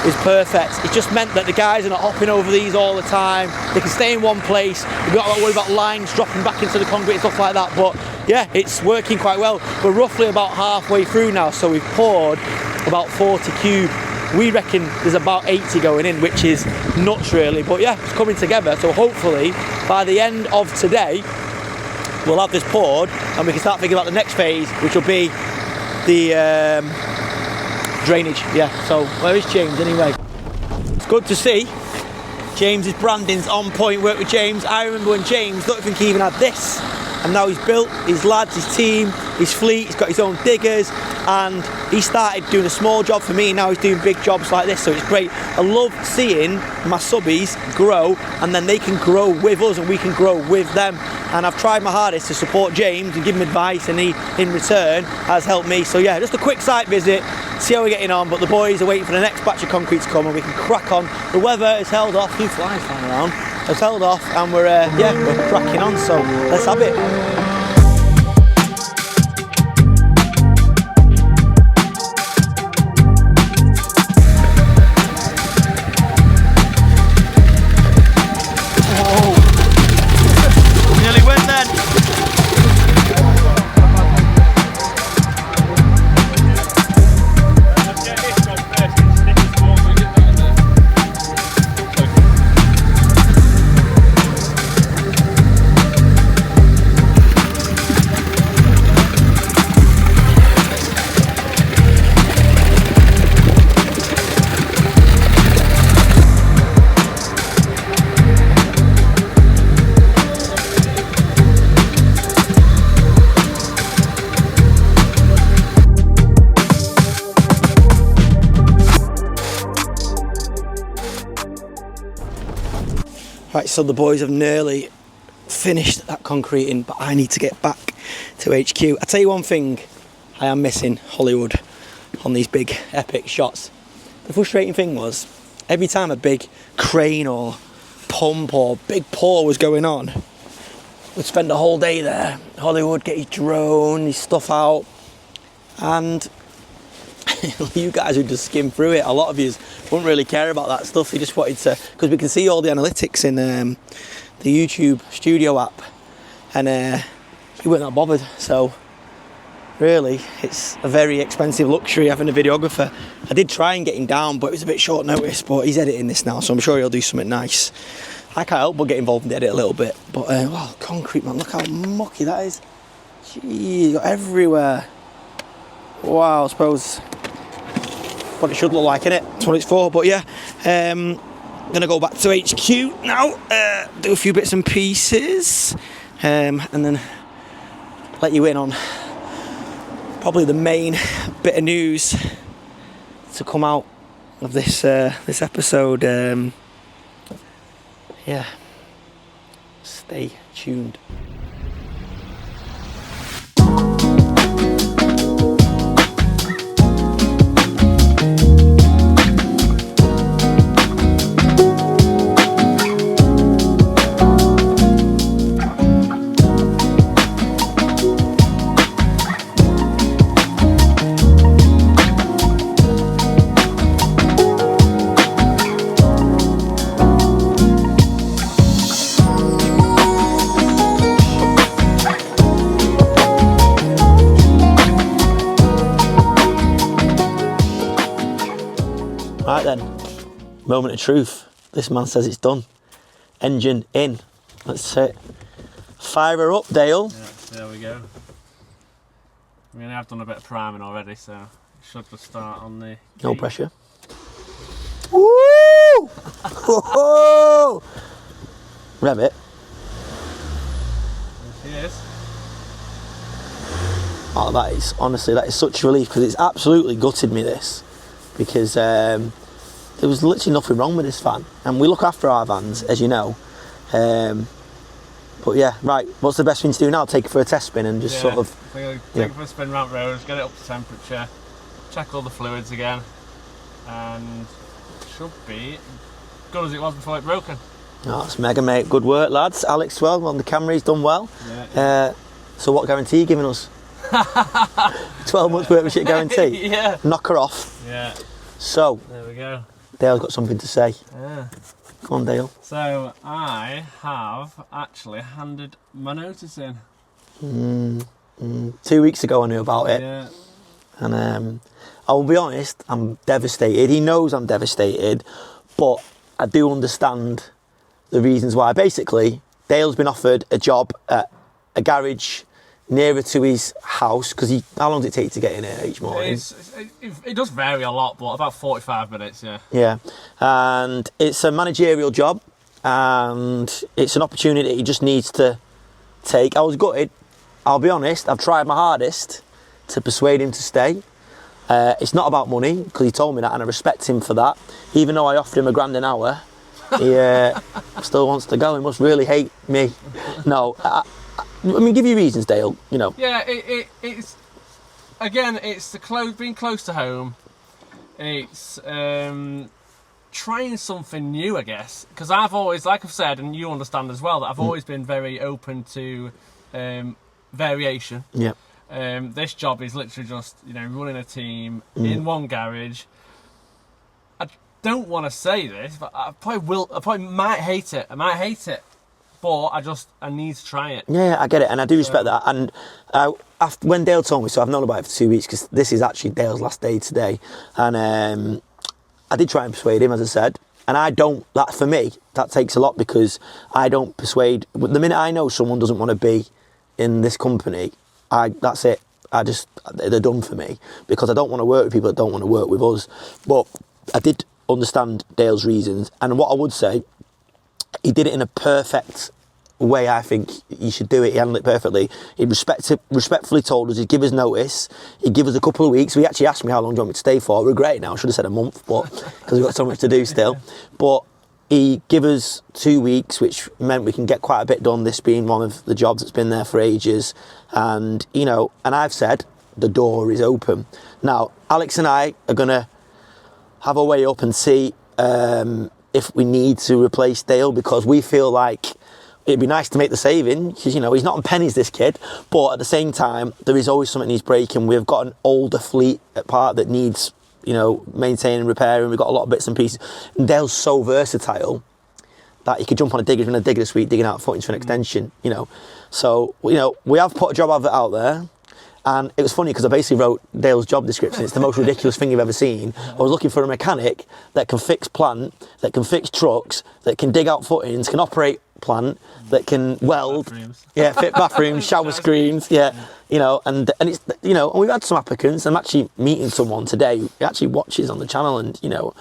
is perfect. It just meant that the guys are not hopping over these all the time. They can stay in one place. We've got to worry about lines dropping back into the concrete and stuff like that. But yeah, it's working quite well. We're roughly about halfway through now, so we've poured about 40 cube. We reckon there's about 80 going in, which is nuts really. But yeah, it's coming together. So hopefully by the end of today, we'll have this poured and we can start thinking about the next phase, which will be the drainage. Yeah, so where is James anyway? It's good to see James's branding's on point. Work with James. I remember when James, don't think he even had this, and now he's built his lads, his team, his fleet. He's got his own diggers, and he started doing a small job for me. Now he's doing big jobs like this, so it's great. I love seeing my subbies grow, and then they can grow with us and we can grow with them. And I've tried my hardest to support James and give him advice, and he in return has helped me. So yeah, just a quick site visit, see how we're getting on, but the boys are waiting for the next batch of concrete to come and we can crack on. The weather has held off, few flies flying around, has held off, and we're cracking on, so let's have it. Right, so the boys have nearly finished that concreting, but I need to get back to HQ. I tell you one thing, I am missing Hollywood on these big epic shots. The frustrating thing was, every time a big crane or pump or big pour was going on, we'd spend a whole day there. Hollywood, get his drone, his stuff out, and you guys would just skim through it. A lot of you wouldn't really care about that stuff. You just wanted to, because we can see all the analytics in the YouTube Studio app, and you weren't that bothered. So really, it's a very expensive luxury having a videographer. I did try and get him down, but it was a bit short notice, but he's editing this now, so I'm sure he'll do something nice. I can't help but get involved in the edit a little bit. But, wow, concrete, man, look how mucky that is. Gee, got everywhere. Wow, I suppose what it should look like, innit? That's what it's for. But yeah, gonna go back to HQ now, do a few bits and pieces, and then let you in on probably the main bit of news to come out of this this episode. Yeah, stay tuned. Right then, moment of truth. This man says it's done. Engine in. Let's fire her up, Dale. Yeah, there we go. I mean, I've done a bit of priming already, so it should just start on the... No pressure. Woo! Whoa! Rev it. There she is. Oh, that is, honestly, that is such a relief, because it's absolutely gutted me, this. Because there was literally nothing wrong with this van, and we look after our vans, as you know. But yeah, right, what's the best thing to do now? Take it for a test spin and just sort of... Take it for a spin round roads, get it up to temperature, check all the fluids again, and it should be good as it was before it broken. Oh, that's mega, mate. Good work, lads. Alex, well, on the camera, he's done well. Yeah. So what guarantee are you giving us? 12 months worth of shit guarantee? Yeah. Knock her off. Yeah. So, there we go. Dale's got something to say. Yeah. Come on, Dale. So I have actually handed my notice in. 2 weeks ago I knew about it. Yeah. And I will be honest, I'm devastated. He knows I'm devastated, but I do understand the reasons why. Basically, Dale's been offered a job at a garage nearer to his house, because how long does it take to get in here each morning? It does vary a lot, but about 45 minutes, yeah. Yeah, and it's a managerial job, and it's an opportunity he just needs to take. I was gutted, I'll be honest. I've tried my hardest to persuade him to stay. It's not about money, because he told me that, and I respect him for that. Even though I offered him £1 an hour, he still wants to go. He must really hate me. No, I mean, give you reasons, Dale, you know. Yeah, it's again, it's being close to home. It's trying something new, I guess, because I've always, like I've said, and you understand as well, that I've always been very open to variation. Yeah. This job is literally just, running a team in one garage. I don't want to say this, but I probably might hate it. But I need to try it. Yeah, I get it, and I do respect that. And when Dale told me, so I've known about it for 2 weeks, because this is actually Dale's last day today, and I did try and persuade him, as I said, and that for me, that takes a lot, because I don't persuade. The minute I know someone doesn't want to be in this company, that's it. They're done for me, because I don't want to work with people that don't want to work with us. But I did understand Dale's reasons, and what I would say, he did it in a perfect way. I think he should do it. He handled it perfectly. He respectfully told us he'd give us notice. He'd give us a couple of weeks. He actually asked me how long do you want me to stay for. I regret it now. I should have said a month, but because we've got so much to do still. But he gave us 2 weeks, which meant we can get quite a bit done, this being one of the jobs that's been there for ages. And, and I've said the door is open. Now, Alex and I are going to have a way up and see if we need to replace Dale, because we feel like it'd be nice to make the saving, because, he's not on pennies, this kid, but at the same time, there is always something that needs breaking. We've got an older fleet at part that needs, maintaining, repairing. We've got a lot of bits and pieces. And Dale's so versatile that he could jump on a digger in a digger this week, digging out footings for an extension, So, we have put a job advert out there, And it was funny because I basically wrote Dale's job description. It's the most ridiculous thing you've ever seen. I was looking for a mechanic that can fix plant, that can fix trucks, that can dig out footings, can operate plant, that can weld, fit bathrooms, shower screens, you know, and it's, you know, and we've had some applicants. I'm actually meeting someone today who actually watches on the channel, and you know,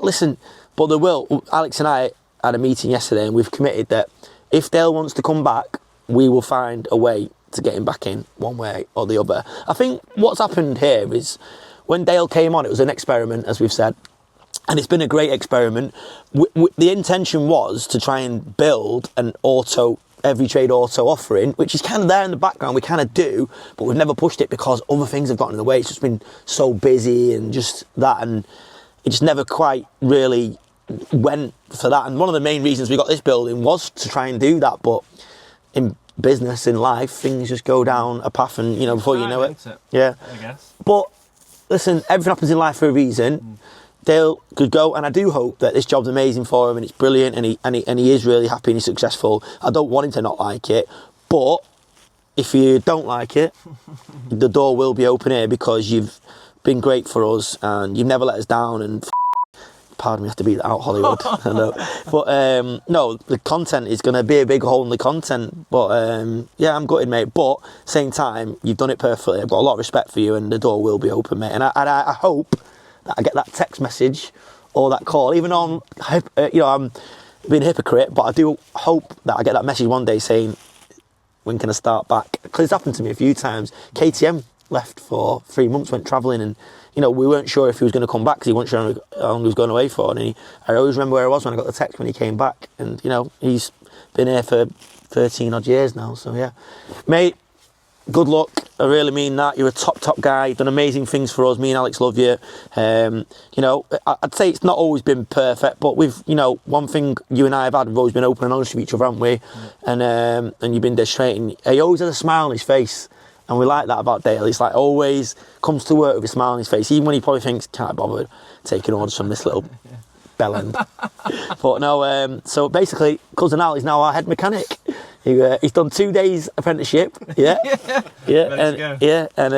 listen, but there will. Alex and I had a meeting yesterday, and we've committed that if Dale wants to come back, we will find a way to get him back in one way or the other. I think what's happened here is when Dale came on, it was an experiment, as we've said, and it's been a great experiment. The intention was to try and build an every trade auto offering, which is kind of there in the background, we kind of do, but we've never pushed it because other things have gotten in the way. It's just been so busy and just that, and it just never quite really went for that. And one of the main reasons we got this building was to try and do that, but in business, in life, things just go down a path, and you know, before you know it. Yeah, I guess. But listen, everything happens in life for a reason. Dale could go, and I do hope that this job's amazing for him and it's brilliant, and he is really happy and he's successful. I don't want him to not like it, but if you don't like it, the door will be open here, because you've been great for us and you've never let us down. And pardon me, I have to beat that out, Hollywood. I know. But no, the content is going to be a big hole in the content. But yeah, I'm gutted, mate. But same time, you've done it perfectly. I've got a lot of respect for you, and the door will be open, mate. And I hope that I get that text message or that call, even on, you know, I'm being a hypocrite, but I do hope that I get that message one day saying, when can I start back? Because it's happened to me a few times. KTM left for 3 months, went travelling, and you know, we weren't sure if he was going to come back because he wasn't sure how long he was going away for. And I always remember where I was when I got the text when he came back. And, you know, he's been here for 13 odd years now. So, yeah. Mate, good luck. I really mean that. You're a top guy. You've done amazing things for us. Me and Alex love you. You know, I'd say it's not always been perfect, but we've, you know, one thing you and I have had, we've always been open and honest with each other, haven't we? And you've been dead straight. And he always has a smile on his face. And we like that about Dale. He's like always comes to work with a smile on his face, even when he probably thinks, can't bother taking orders from this little bellend. But no, so basically, Cousin Al is now our head mechanic. He's done 2 days apprenticeship. Yeah, and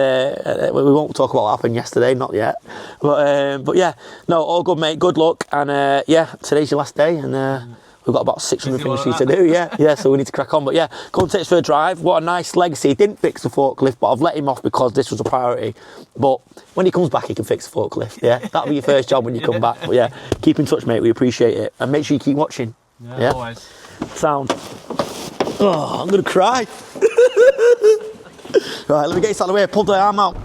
we won't talk about what happened yesterday, not yet. But yeah, no, all good, mate. Good luck, and yeah, today's your last day, and. We've got about 600 things for you to do, yeah, so we need to crack on. But yeah, come and take us for a drive. What a nice legacy. He didn't fix the forklift, but I've let him off because this was a priority. But when he comes back, he can fix the forklift, yeah? That'll be your first job when you come back. But yeah, keep in touch, mate, we appreciate it. And make sure you keep watching. Yeah? Always. Sound. Oh, I'm going to cry. Right, let me get this out of the way, pull the arm out.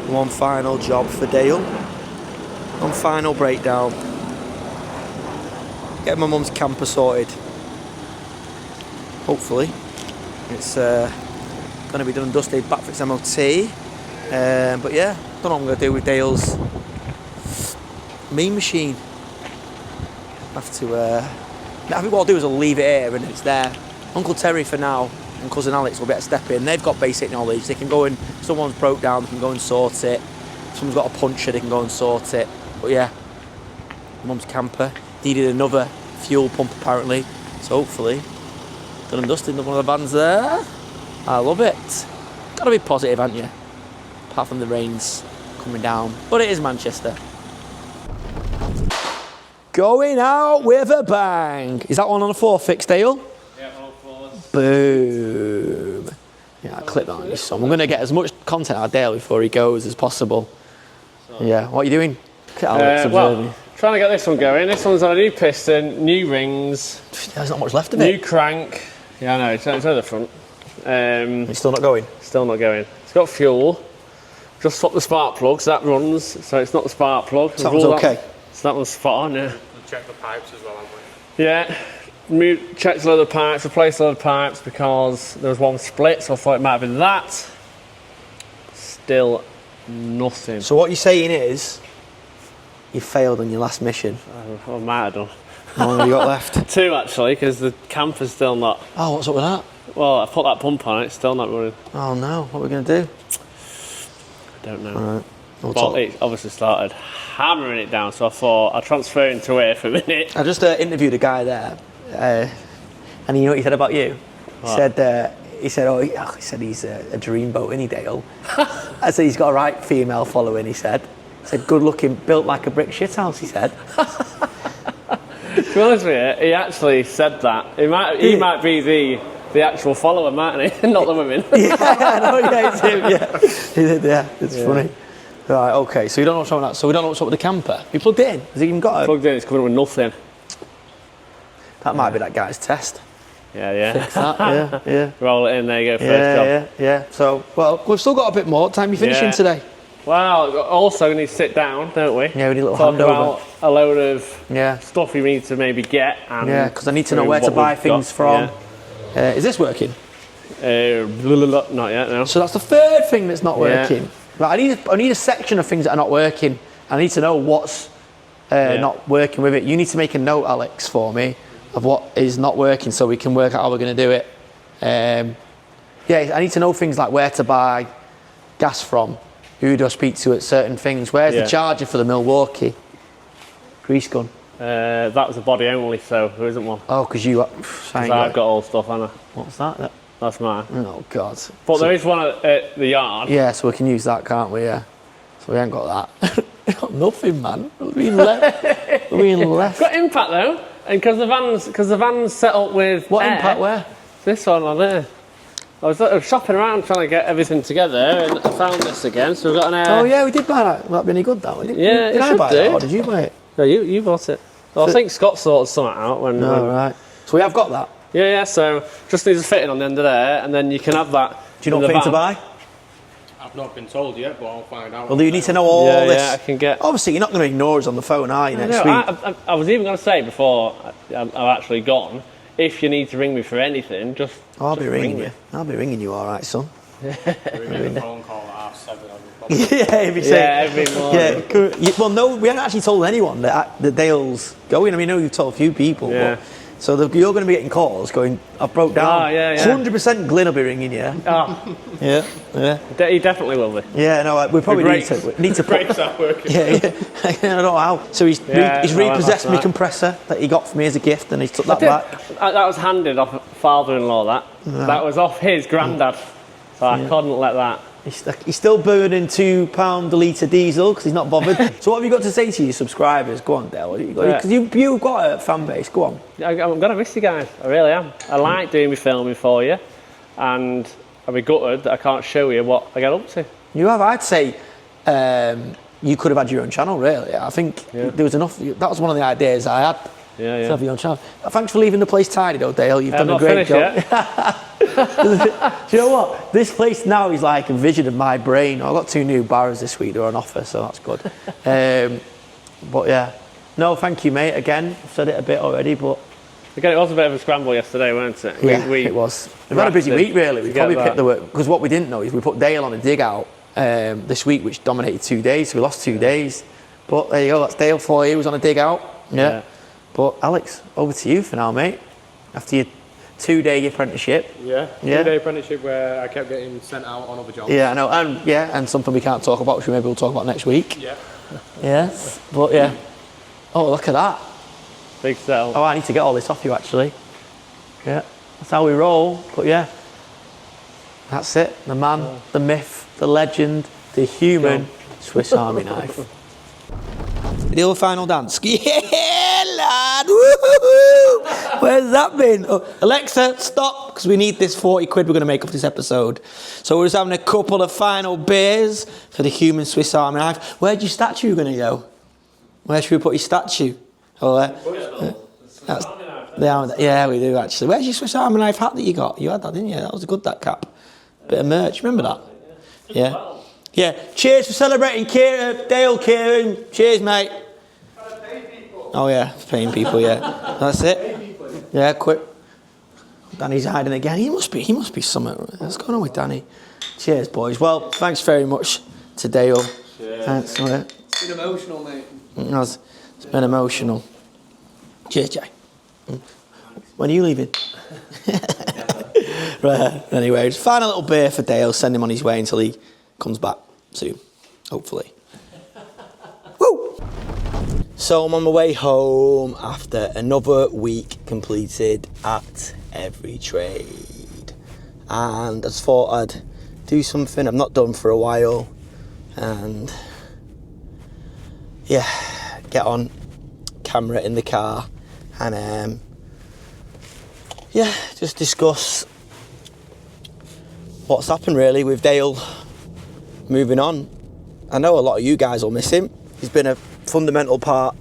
One final job for Dale. One final breakdown. Get my mum's camper sorted. Hopefully. It's going to be done and dusted, back for its MOT. But yeah, don't know what I'm going to do with Dale's mean machine. I think what I'll do is I'll leave it here and it's there. Uncle Terry for now and Cousin Alex will be able to step in. They've got basic knowledge. They can go and, if someone's broke down, they can go and sort it. If someone's got a puncher, they can go and sort it. But yeah, mum's camper needed another fuel pump apparently. So hopefully, done and dusted, one of the vans there. I love it. Gotta be positive, haven't you? Apart from the rains coming down. But it is Manchester. Going out with a bang. Is that one on a 4-fix, Dale? Yeah, all fours. Boom. Yeah, I'll clip that on this. So I'm going to get as much content out of Dale before he goes as possible. Yeah, what are you doing? Well, trying to get this one going. This one's on a new piston, new rings. There's not much left of it. New crank. Yeah, I know, it's at the front. It's still not going? Still not going. It's got fuel. Just swapped the spark plug, so that runs. So it's not the spark plug. That was okay. So that was spot on, yeah. We'll check the pipes as well, haven't we? Yeah. Checked a load of pipes, replaced a load of pipes because there was one split, so I thought it might have been that. Still nothing. So what you're saying is, you failed on your last mission. I might have done. How long have you got left? 2 actually, because the camper's still not. Oh, what's up with that? Well, I put that pump on it, it's still not running. Oh no, what are we going to do? I don't know. All right. We'll Well, talk. it obviously started hammering it down, so I thought I'd transfer it into here for a minute. I just interviewed a guy there, and you know what he said about you? He said he's a dreamboat, isn't he, Dale? I said he's got a right female following. He said good looking, built like a brick shithouse. He said. To be honest with you, he actually said that. He might be the actual follower, mightn't he? Not the women. Yeah, I know. Yeah, it's him. Yeah, he did. Yeah, it's funny. Right. Okay. So you don't know what's wrong with that. So we don't know what's up with the camper. You plugged it in. Has he even got it? Plugged in, it's coming with nothing. That might be that guy's test. Yeah. Fix that. Yeah. Roll it in, there you go, first job. Yeah. So, well, we've still got a bit more. What time are you finishing today? Well, also we need to sit down, don't we? Yeah, we need a little Talk handover. about a load of stuff we need to maybe get. And Yeah, because I need to know where to buy things from. Is this working? Not yet, no. So that's the third thing that's not working. Right, I need a section of things that are not working. I need to know what's not working with it. You need to make a note, Alex, for me of what is not working so we can work out how we're going to do it. I need to know things like where to buy gas from, who do I speak to at certain things, where's the charger for the Milwaukee grease gun? That was a body only, so there isn't one. Oh, because you... I've got all stuff, haven't I? What's that? That's mine. Oh, God. But there is one at the yard. Yeah, so we can use that, can't we? Yeah. So we ain't got that. We've got nothing, man. We're being left. Got impact, though. And because the van's set up with What air, impact where? This one on there. I was shopping around trying to get everything together, and I found this again. So we've got an air. Oh yeah, we did buy that. Will that be any good? That one? Yeah, did it I should buy do. that, or did you buy it? No, you bought it. Well, I think Scott sorted something out when. No, right. So we have got that. Yeah. So just needs a fitting on the end of there, and then you can have that. Do you know what thing to buy? I've not been told yet, but I'll find out. Well, you need to know all this. Yeah, I can get. Obviously, you're not going to ignore us on the phone, are you, next week? I was even going to say before I've actually gone, if you need to ring me for anything, just. I'll be ringing ring you. I'll be ringing you, all right, son. We're in a phone call at 7:30. Yeah, if you say. Every morning. Yeah, cool. Well, no, we haven't actually told anyone that Dale's going. I mean, I know you've told a few people. Yeah. But, so you're going to be getting calls going, I broke down. Oh, yeah. 100% Glyn will be ringing you. Oh, Yeah. he definitely will be. Yeah, no, we probably need to put. Brakes aren't working. Yeah. I don't know how. So he's repossessed my compressor that he got for me as a gift, and he took that back. That was handed off father-in-law. That was off his granddad. So I couldn't let that. He's still burning £2 a litre diesel because he's not bothered. So what have you got to say to your subscribers? Go on, Dale. Because you've got a fan base. Go on. I'm going to miss you guys. I really am. I like doing my filming for you, and I'll be gutted that I can't show you what I get up to. You have. I'd say you could have had your own channel, really. I think there was enough. That was one of the ideas I had. Yeah. To have your own channel. Thanks for leaving the place tidy, though, Dale. You've done a great job. Do you know what? This place now is like a vision of my brain. I got 2 new bars this week. They're on offer, so that's good. But yeah. No, thank you, mate. Again, I've said it a bit already, but... Again, it was a bit of a scramble yesterday, weren't it? Yeah, it was. We've had a busy week, really. We probably picked the work... Because what we didn't know is we put Dale on a dig out this week, which dominated 2 days, so we lost 2 days. But there you go, that's Dale for you. He was on a dig out. Yeah. But Alex, over to you for now, mate. After your 2-day apprenticeship. Yeah. 2-day apprenticeship where I kept getting sent out on other jobs. Yeah, I know, and something we can't talk about, which maybe we'll talk about next week. Yeah. Yes, but yeah. Oh, look at that. Big sell. Oh, I need to get all this off you, actually. Yeah, that's how we roll. But yeah, that's it. The man, the myth, the legend, the human Swiss Army knife. The old final dance. Yeah, lad. Woo-hoo-hoo. Where's that been? Oh, Alexa, stop, because we need this 40 quid we're going to make off this episode. So we're just having a couple of final beers for the human Swiss Army knife. Where'd your statue going to go? Where should we put your statue? Oh, yeah, we do, actually. Where's your Swiss Army knife hat that you got? You had that, didn't you? That was a good, that cap. Bit of merch, remember that? Yeah. Yeah, cheers for celebrating Dale, Kieran. Cheers, mate. Oh yeah, paying people, yeah. That's it. Yeah, quick. Danny's hiding again. He must be something. What's going on with Danny? Cheers, boys. Well, thanks very much to Dale. Cheers. Thanks. It's been emotional, mate. It's been emotional. Cheers, Jay. When are you leaving? Anyway, just find a little beer for Dale, send him on his way until he comes back soon, hopefully. Woo! So I'm on my way home after another week completed at Every Trade. And I just thought I'd do something I've not done for a while. And yeah, get on camera in the car and yeah, just discuss what's happened really with Dale moving on. I know a lot of you guys will miss him. He's been a fundamental part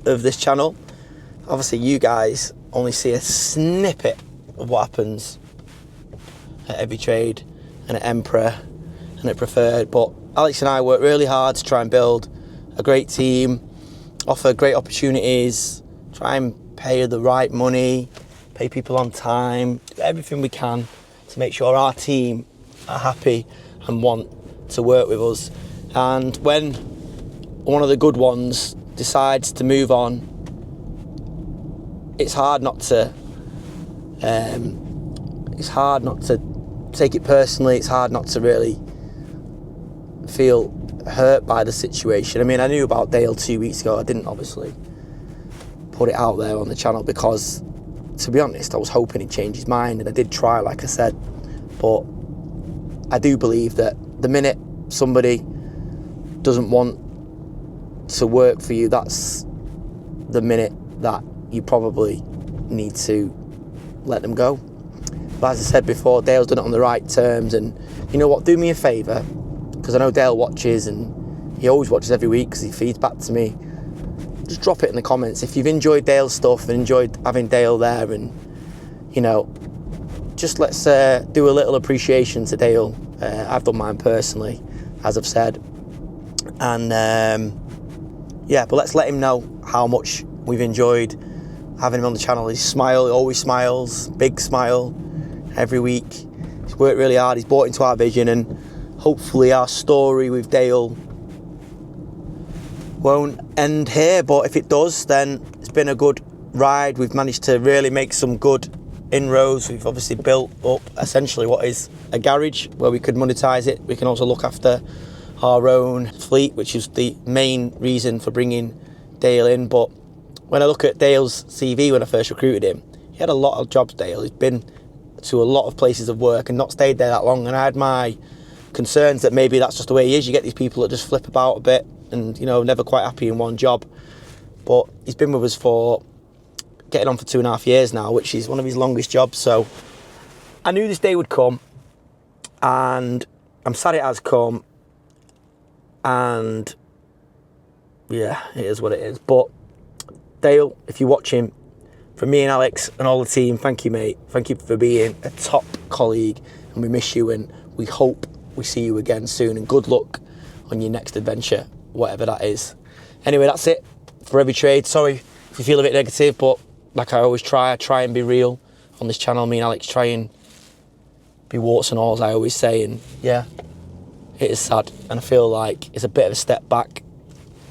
of this channel. Obviously you guys only see a snippet of what happens at Every Trade and at Emperor and at Preferred, but Alex and I work really hard to try and build a great team, offer great opportunities, try and pay the right money, pay people on time, do everything we can to make sure our team are happy and want to work with us. And when one of the good ones decides to move on, it's hard not to take it personally. It's hard not to really feel hurt by the situation. I mean, I knew about Dale 2 weeks ago. I didn't obviously put it out there on the channel because, to be honest, I was hoping he'd change his mind, and I did try, like I said. But I do believe that the minute somebody doesn't want to work for you, that's the minute that you probably need to let them go. But as I said before, Dale's done it on the right terms, and you know what, do me a favour, because I know Dale watches, and he always watches every week because he feeds back to me. Just drop it in the comments if you've enjoyed Dale's stuff and enjoyed having Dale there, and you know, just let's do a little appreciation to Dale. I've done mine personally, as I've said, and yeah, but let's let him know how much we've enjoyed having him on the channel. His smile, he always smiles, big smile every week. He's worked really hard, he's bought into our vision, and hopefully our story with Dale won't end here, but if it does, then it's been a good ride. We've managed to really make some good inroads. We've obviously built up essentially what is a garage where we could monetize it. We can also look after our own fleet, which is the main reason for bringing Dale in. But when I look at Dale's CV when I first recruited him, he had a lot of jobs, Dale. He's been to a lot of places of work and not stayed there that long, and I had my concerns that maybe that's just the way he is. You get these people that just flip about a bit and, you know, never quite happy in one job. But he's been with us for getting on for 2.5 years now, which is one of his longest jobs. So I knew this day would come, and I'm sad it has come, and yeah, it is what it is. But Dale, if you're watching, from me and Alex and all the team, thank you, mate. Thank you for being a top colleague, and we miss you, and we hope we see you again soon, and good luck on your next adventure, whatever that is. Anyway, that's it for Every Trade. Sorry if you feel a bit negative, but like I always try and be real on this channel. Me and Alex try and be warts and all, as I always say, and yeah, it is sad, and I feel like it's a bit of a step back,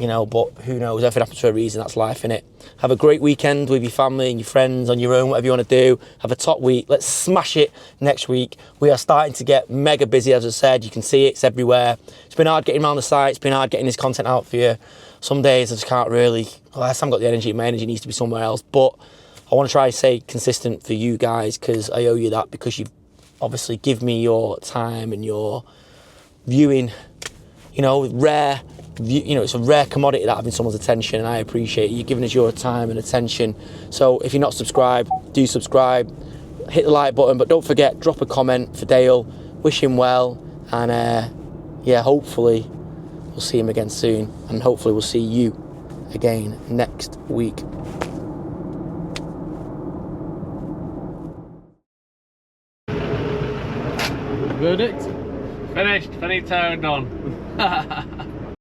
you know, but who knows, everything happens for a reason. That's life, innit? Have a great weekend with your family and your friends, on your own, whatever you want to do. Have a top week. Let's smash it next week. We are starting to get mega busy, as I said. You can see it, it's everywhere. It's been hard getting around the site. It's been hard getting this content out for you. Some days I just can't really, well, I haven't got the energy. My energy needs to be somewhere else. But I want to try and stay consistent for you guys, because I owe you that, because you've obviously given me your time and your viewing, you know, rare. You know, it's a rare commodity, that having someone's attention, and I appreciate you giving us your time and attention. So if you're not subscribed, do subscribe, hit the like button, but don't forget, drop a comment for Dale, wish him well, and yeah, hopefully we'll see him again soon, and hopefully we'll see you again next week. Verdict? Finished, finito, done.